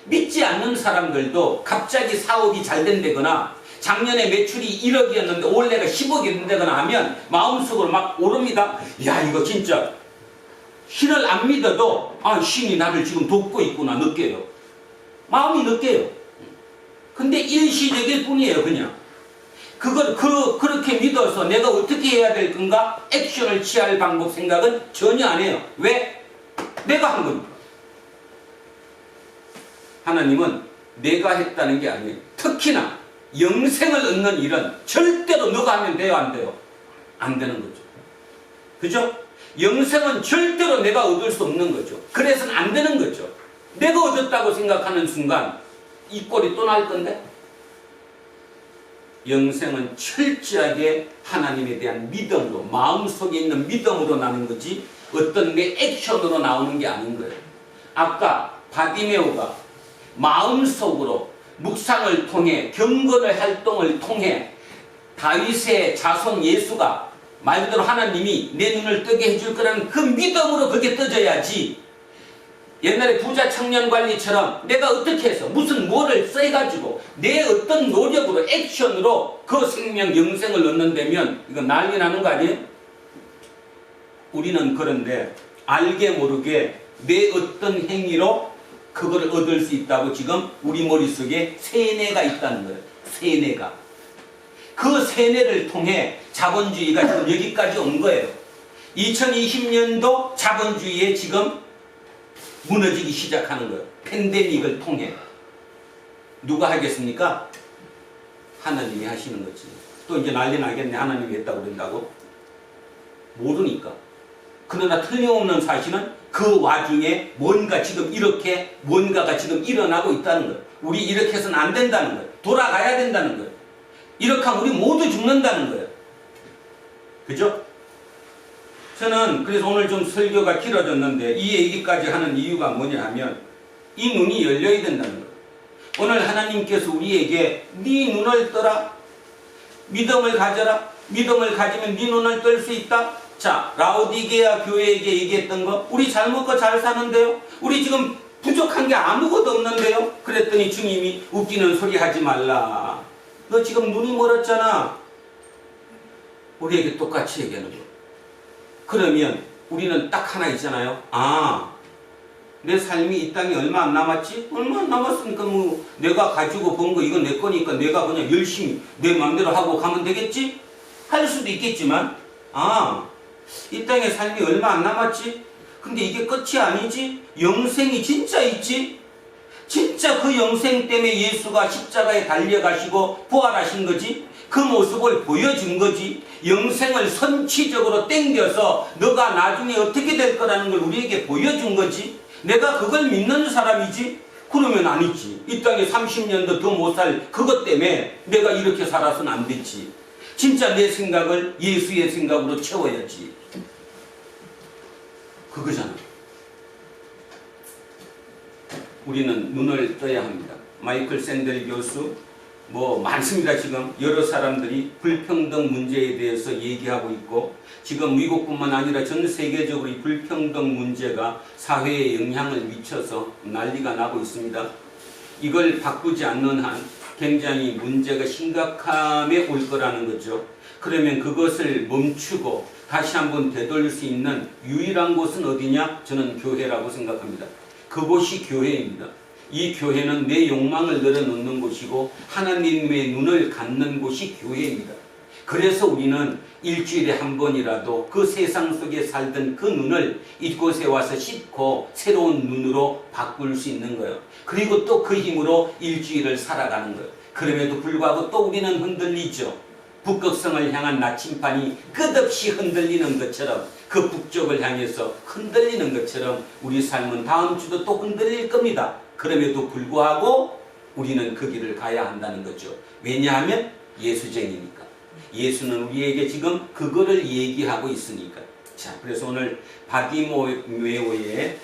믿지 않는 사람들도 갑자기 사업이 잘 된다거나 작년에 매출이 1억이었는데 올해가 10억이 된다거나 하면 마음속으로 막 오릅니다. 야, 이거 진짜 신을 안 믿어도 신이 나를 지금 돕고 있구나 느껴요. 마음이 느껴요. 근데 일시적일 뿐이에요. 그냥 그렇게 믿어서 내가 어떻게 해야 될 건가 액션을 취할 방법 생각은 전혀 안 해요. 왜? 내가 한 거니까. 하나님은 내가 했다는 게 아니에요. 특히나 영생을 얻는 일은 절대로 너가 하면 돼요, 안 돼요? 안 되는 거죠. 그죠? 영생은 절대로 내가 얻을 수 없는 거죠. 그래서는 안 되는 거죠. 내가 얻었다고 생각하는 순간 이 꼴이 또 날 건데? 영생은 철저하게 하나님에 대한 믿음으로, 마음속에 있는 믿음으로 나는 거지 어떤 내 액션으로 나오는 게 아닌 거예요. 아까 바디메오가 마음속으로 묵상을 통해 경건의 활동을 통해 다윗의 자손 예수가 말 그대로 하나님이 내 눈을 뜨게 해줄 거라는 그 믿음으로 그게 떠져야지. 옛날에 부자 청년 관리처럼 내가 어떻게 해서 무슨 뭐를 써가지고 내 어떤 노력으로 액션으로 그 생명 영생을 얻는다면 이건 난리 나는 거 아니에요? 우리는 그런데 알게 모르게 내 어떤 행위로 그걸 얻을 수 있다고 지금 우리 머릿속에 세뇌가 있다는 거예요. 세뇌가. 그 세뇌를 통해 자본주의가 지금 여기까지 온 거예요. 2020년도 자본주의에 지금 무너지기 시작하는 거예요. 팬데믹을 통해. 누가 하겠습니까? 하나님이 하시는 거지. 또 이제 난리 나겠네. 하나님이 했다고 그런다고. 모르니까. 그러나 틀림없는 사실은 그 와중에 뭔가 지금 이렇게 뭔가가 지금 일어나고 있다는 거예요. 우리 이렇게 해서는 안 된다는 거예요. 돌아가야 된다는 거예요. 이렇게 하면 우리 모두 죽는다는 거예요. 그죠? 저는 그래서 오늘 좀 설교가 길어졌는데 이 얘기까지 하는 이유가 뭐냐 하면 이 눈이 열려야 된다는 거예요. 오늘 하나님께서 우리에게 네 눈을 떠라. 믿음을 가져라. 믿음을 가지면 네 눈을 뜰 수 있다. 자, 라오디게아 교회에게 얘기했던 거 우리 잘 먹고 잘 사는데요. 우리 지금 부족한 게 아무것도 없는데요. 그랬더니 주님이 웃기는 소리 하지 말라. 너 지금 눈이 멀었잖아. 우리에게 똑같이 얘기하는 거. 그러면 우리는 딱 하나 있잖아요. 아, 내 삶이 이 땅에 얼마 안 남았지? 얼마 안 남았으니까 뭐 내가 가지고 본 거 이건 내 거니까 내가 그냥 열심히 내 마음대로 하고 가면 되겠지? 할 수도 있겠지만 아, 이 땅에 삶이 얼마 안 남았지? 근데 이게 끝이 아니지? 영생이 진짜 있지? 진짜 그 영생 때문에 예수가 십자가에 달려가시고 부활하신 거지? 그 모습을 보여준 거지. 영생을 선취적으로 땡겨서 너가 나중에 어떻게 될 거라는 걸 우리에게 보여준 거지. 내가 그걸 믿는 사람이지? 그러면 아니지. 이 땅에 30년도 더 못 살 그것 때문에 내가 이렇게 살아서는 안 됐지. 진짜 내 생각을 예수의 생각으로 채워야지. 그거잖아. 우리는 눈을 떠야 합니다. 마이클 샌델 교수 뭐 많습니다. 지금 여러 사람들이 불평등 문제에 대해서 얘기하고 있고 지금 미국뿐만 아니라 전 세계적으로 이 불평등 문제가 사회에 영향을 미쳐서 난리가 나고 있습니다. 이걸 바꾸지 않는 한 굉장히 문제가 심각함에 올 거라는 거죠. 그러면 그것을 멈추고 다시 한번 되돌릴 수 있는 유일한 곳은 어디냐? 저는 교회라고 생각합니다. 그곳이 교회입니다. 이 교회는 내 욕망을 늘어놓는 곳이고 하나님의 눈을 갖는 곳이 교회입니다. 그래서 우리는 일주일에 한 번이라도 그 세상 속에 살던 그 눈을 이곳에 와서 씻고 새로운 눈으로 바꿀 수 있는 거예요. 그리고 또 그 힘으로 일주일을 살아가는 거예요. 그럼에도 불구하고 또 우리는 흔들리죠. 북극성을 향한 나침반이 끝없이 흔들리는 것처럼 그 북쪽을 향해서 흔들리는 것처럼 우리 삶은 다음 주도 또 흔들릴 겁니다. 그럼에도 불구하고 우리는 그 길을 가야 한다는 거죠. 왜냐하면 예수쟁이니까. 예수는 우리에게 지금 그거를 얘기하고 있으니까. 자, 그래서 오늘 바디메오의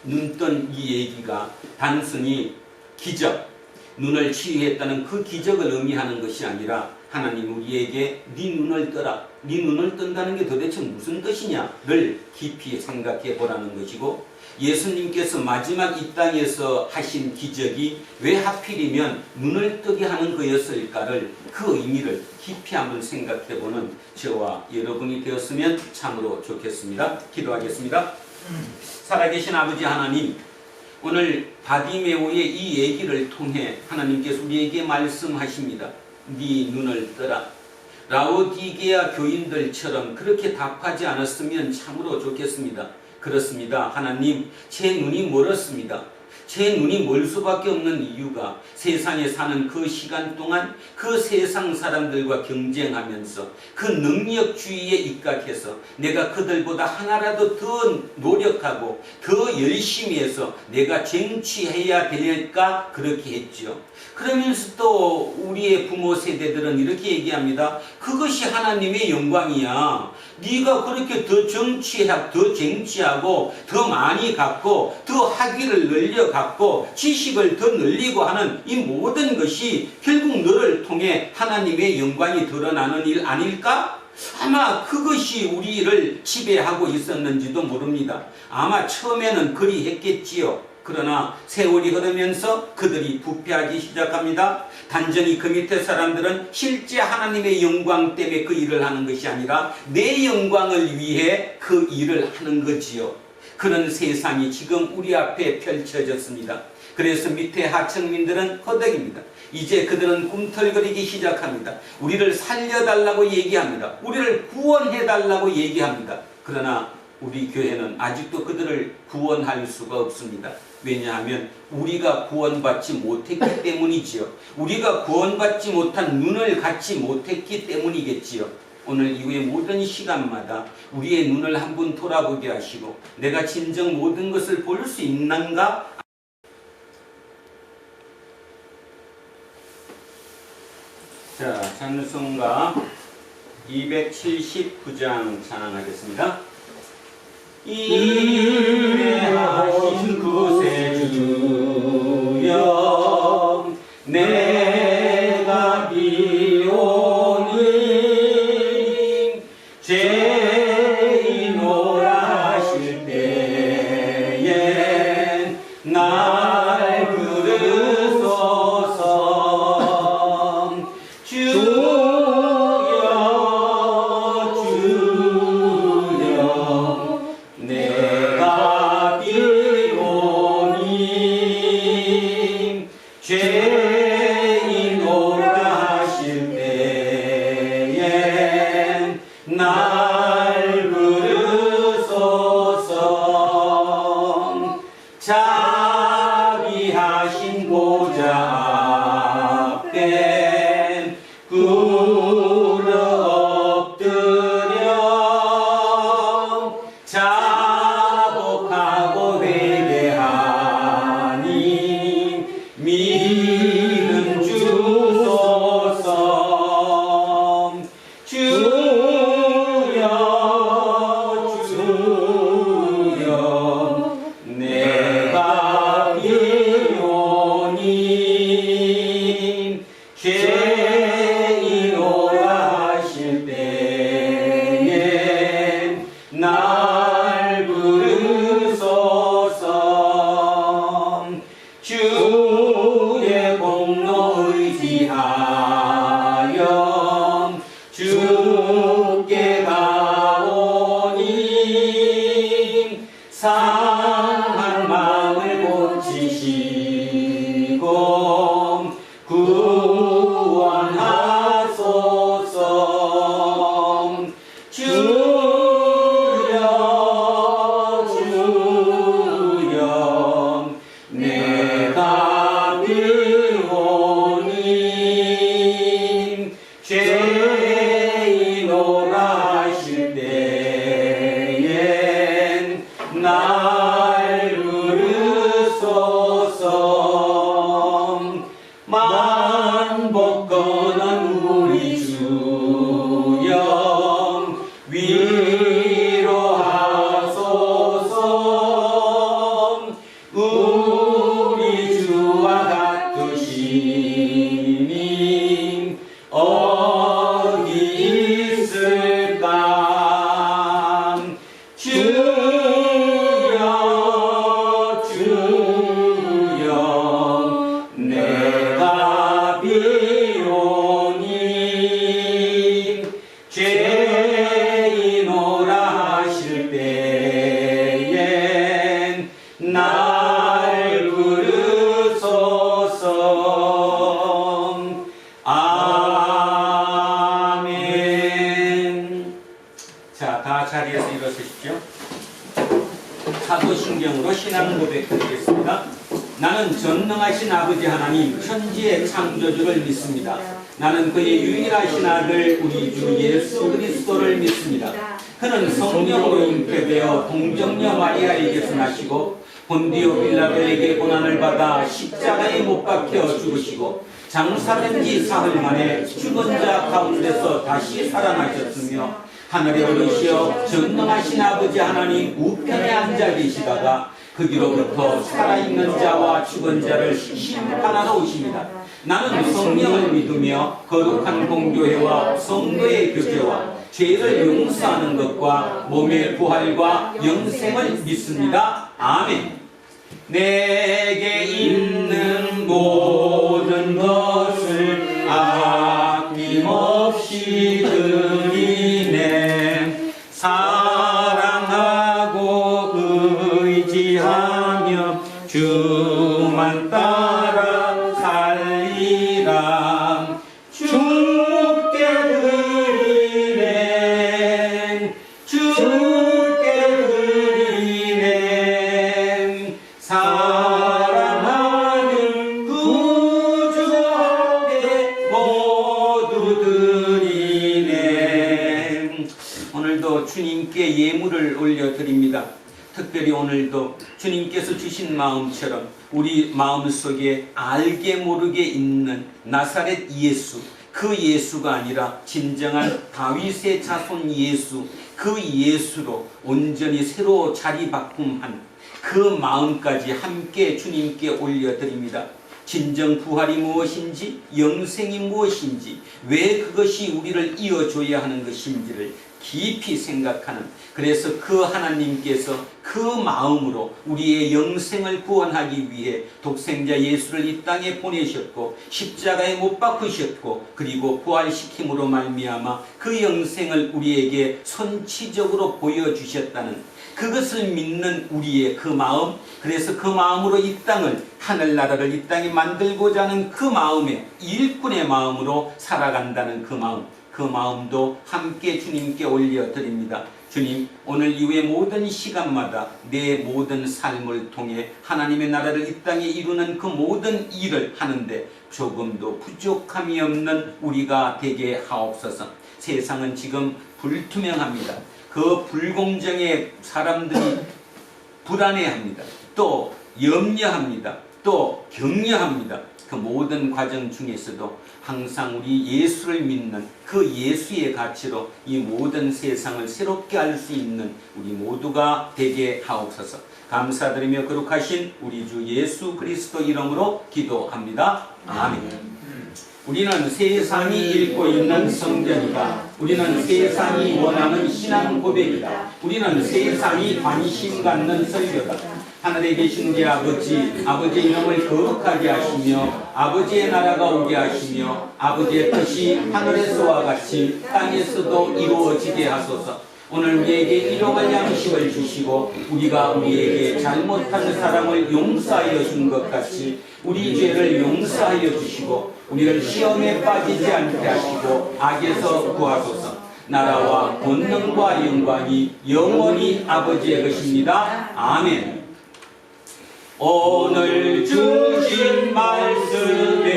눈뜬 이 얘기가 단순히 기적, 눈을 치유했다는 그 기적을 의미하는 것이 아니라 하나님 우리에게 네 눈을 떠라. 네 눈을 뜬다는 게 도대체 무슨 뜻이냐를 깊이 생각해 보라는 것이고 예수님께서 마지막 이 땅에서 하신 기적이 왜 하필이면 눈을 뜨게 하는 거였을까를 그 의미를 깊이 한번 생각해 보는 저와 여러분이 되었으면 참으로 좋겠습니다. 기도하겠습니다. 살아계신 아버지 하나님, 오늘 바디메오의 이 얘기를 통해 하나님께서 우리에게 말씀하십니다. 네 눈을 떠라. 라오디게아 교인들처럼 그렇게 답하지 않았으면 참으로 좋겠습니다. 그렇습니다. 하나님, 제 눈이 멀었습니다. 제 눈이 멀 수밖에 없는 이유가 세상에 사는 그 시간 동안 그 세상 사람들과 경쟁하면서 그 능력주의에 입각해서 내가 그들보다 하나라도 더 노력하고 더 열심히 해서 내가 쟁취해야 될까 그렇게 했죠. 그러면서 또 우리의 부모 세대들은 이렇게 얘기합니다. 그것이 하나님의 영광이야. 네가 그렇게 더 쟁취하고 더 많이 갖고 더 학위를 늘려 갖고 지식을 더 늘리고 하는 이 모든 것이 결국 너를 통해 하나님의 영광이 드러나는 일 아닐까? 아마 그것이 우리를 지배하고 있었는지도 모릅니다. 아마 처음에는 그리 했겠지요. 그러나 세월이 흐르면서 그들이 부패하기 시작합니다. 단전히 그 밑에 사람들은 실제 하나님의 영광 때문에 그 일을 하는 것이 아니라 내 영광을 위해 그 일을 하는 거지요. 그런 세상이 지금 우리 앞에 펼쳐졌습니다. 그래서 밑에 하층민들은 허덕입니다. 이제 그들은 꿈틀거리기 시작합니다. 우리를 살려달라고 얘기합니다. 우리를 구원해달라고 얘기합니다. 그러나 우리 교회는 아직도 그들을 구원할 수가 없습니다. 왜냐하면 우리가 구원받지 못했기 때문이지요. 우리가 구원받지 못한 눈을 갖지 못했기 때문이겠지요. 오늘 이후의 모든 시간마다 우리의 눈을 한번 돌아보게 하시고 내가 진정 모든 것을 볼 수 있는가? 자, 찬송가 279장 찬양하겠습니다. 임하신 구세주여 내가 비오니 죄인오라 하실 때에 날 부르소서. 주여 주여 내가 비오니 죄인오라 하실 때에 날 부르소서. 자비하신 보좌 앞에 꿇어 엎드려 자복하고 회개하니 믿음 주소서. 주여 주여 내가 비오니 죄인오라 하실 때에 날 부르소서. 주의 공로 의지하여 주께 가오니 상한 마음을 고치시고 구원하소서. 주여 주여 내가 비오니 죄인오라 하실 때엔 날 부르소서. 만복건한 우리 주여 위로하소서. 우리 주와 같으시니 어디 있을까. 주여 주여 내가 비오니 죄인오라 하실 때엔 날 부르소서. 아멘. 자, 다 자리에서 일어서십시오. 사도신경으로 신앙 고백드리겠습니다. 나는 전능하신 아버지 하나님 천지의 창조주를 믿습니다. 나는 그의 유일하신 아들 우리 주 예수 그리스도를 믿습니다. 그는 성령으로 잉태되어 동정녀 마리아에게서 나시고 본디오 빌라도에게 고난을 받아 십자가에 못 박혀 죽으시고 장사된 지 사흘 만에 죽은 자 가운데서 다시 살아나셨으며 하늘에 오르시어 전능하신 아버지 하나님 우편에 앉아 계시다가 거기로부터 살아있는 자와 죽은 자를 심판하러 오십니다. 나는 성령을 믿으며 거룩한 공교회와 성도의 교제와 죄를 용서하는 것과 몸의 부활과 영생을 믿습니다. 아멘. 내게 있는 모든 것을 아낌없이 드리네. 사랑하고 의지하며 주만 따라 살리라. 주께 드리네 주께 드리네 사랑하는 구주 앞에 모두 드리네. 오늘도 주님께 예물을 올려드립니다. 특별히 오늘도 주님께서 주신 마음처럼 우리 마음속에 알게 모르게 있는 나사렛 예수, 그 예수가 아니라 진정한 다윗의 자손 예수, 그 예수로 온전히 새로 자리 바꿈한 그 마음까지 함께 주님께 올려드립니다. 진정 부활이 무엇인지, 영생이 무엇인지, 왜 그것이 우리를 이어줘야 하는 것인지를 깊이 생각하는, 그래서 그 하나님께서 그 마음으로 우리의 영생을 구원하기 위해 독생자 예수를 이 땅에 보내셨고 십자가에 못 박으셨고 그리고 부활시킴으로 말미암아 그 영생을 우리에게 선치적으로 보여주셨다는 그것을 믿는 우리의 그 마음, 그래서 그 마음으로 이 땅을, 하늘나라를 이 땅에 만들고자 하는 그 마음에 일꾼의 마음으로 살아간다는 그 마음, 그 마음도 함께 주님께 올려드립니다. 주님, 오늘 이후의 모든 시간마다 내 모든 삶을 통해 하나님의 나라를 이 땅에 이루는 그 모든 일을 하는데 조금도 부족함이 없는 우리가 되게 하옵소서. 세상은 지금 불투명합니다. 그 불공정에 사람들이 불안해합니다. 또 염려합니다. 또 격려합니다. 그 모든 과정 중에서도 항상 우리 예수를 믿는 그 예수의 가치로 이 모든 세상을 새롭게 할 수 있는 우리 모두가 되게 하옵소서. 감사드리며 거룩하신 우리 주 예수 그리스도 이름으로 기도합니다. 아멘. 우리는 세상이 읽고 있는 성경이다. 우리는 세상이 원하는 신앙 고백이다. 우리는 세상이 관심 갖는 설교다. 하늘에 계신 우리 아버지, 아버지의 이름을 거룩하게 하시며 아버지의 나라가 오게 하시며 아버지의 뜻이 하늘에서와 같이 땅에서도 이루어지게 하소서. 오늘 우리에게 일용할 양식을 주시고 우리가 우리에게 잘못한 사람을 용서하여 준 것 같이 우리 죄를 용서하여 주시고 우리를 시험에 빠지지 않게 하시고 악에서 구하소서. 나라와 권능과 영광이 영원히 아버지의 것입니다. 아멘. 오늘 주신 말씀에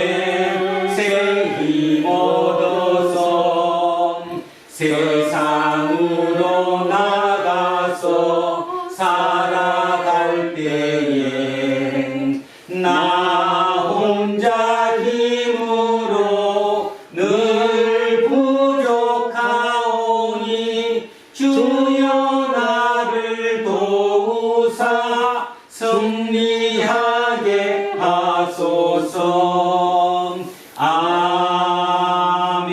새 힘 얻어서 세상으로 나가서 살아갈 때에 나 혼자 힘으로 늘 부족하오니 주여 나를 도우사 승리하게 하소서.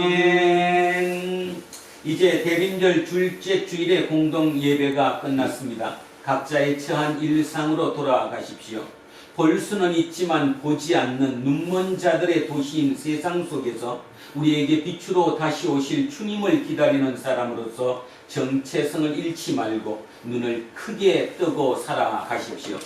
아멘. 이제 대림절 둘째 주일의 공동 예배가 끝났습니다. 각자의 처한 일상으로 돌아가십시오. 볼 수는 있지만 보지 않는 눈먼 자들의 도시인 세상 속에서 우리에게 빛으로 다시 오실 주님을 기다리는 사람으로서 정체성을 잃지 말고 눈을 크게 뜨고 살아가십시오.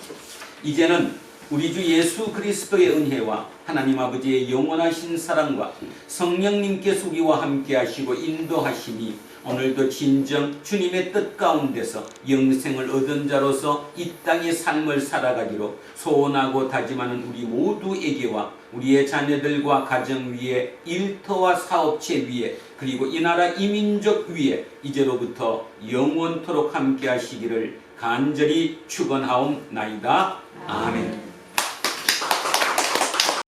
이제는 우리 주 예수 그리스도의 은혜와 하나님 아버지의 영원하신 사랑과 성령님께서 우리와 함께 하시고 인도하심이 오늘도 진정 주님의 뜻 가운데서 영생을 얻은 자로서 이 땅의 삶을 살아가기로 소원하고 다짐하는 우리 모두에게와 우리의 자녀들과 가정 위에 일터와 사업체 위에 그리고 이 나라 이민족 위에 이제로부터 영원토록 함께 하시기를 간절히 축원하옵나이다. 아멘.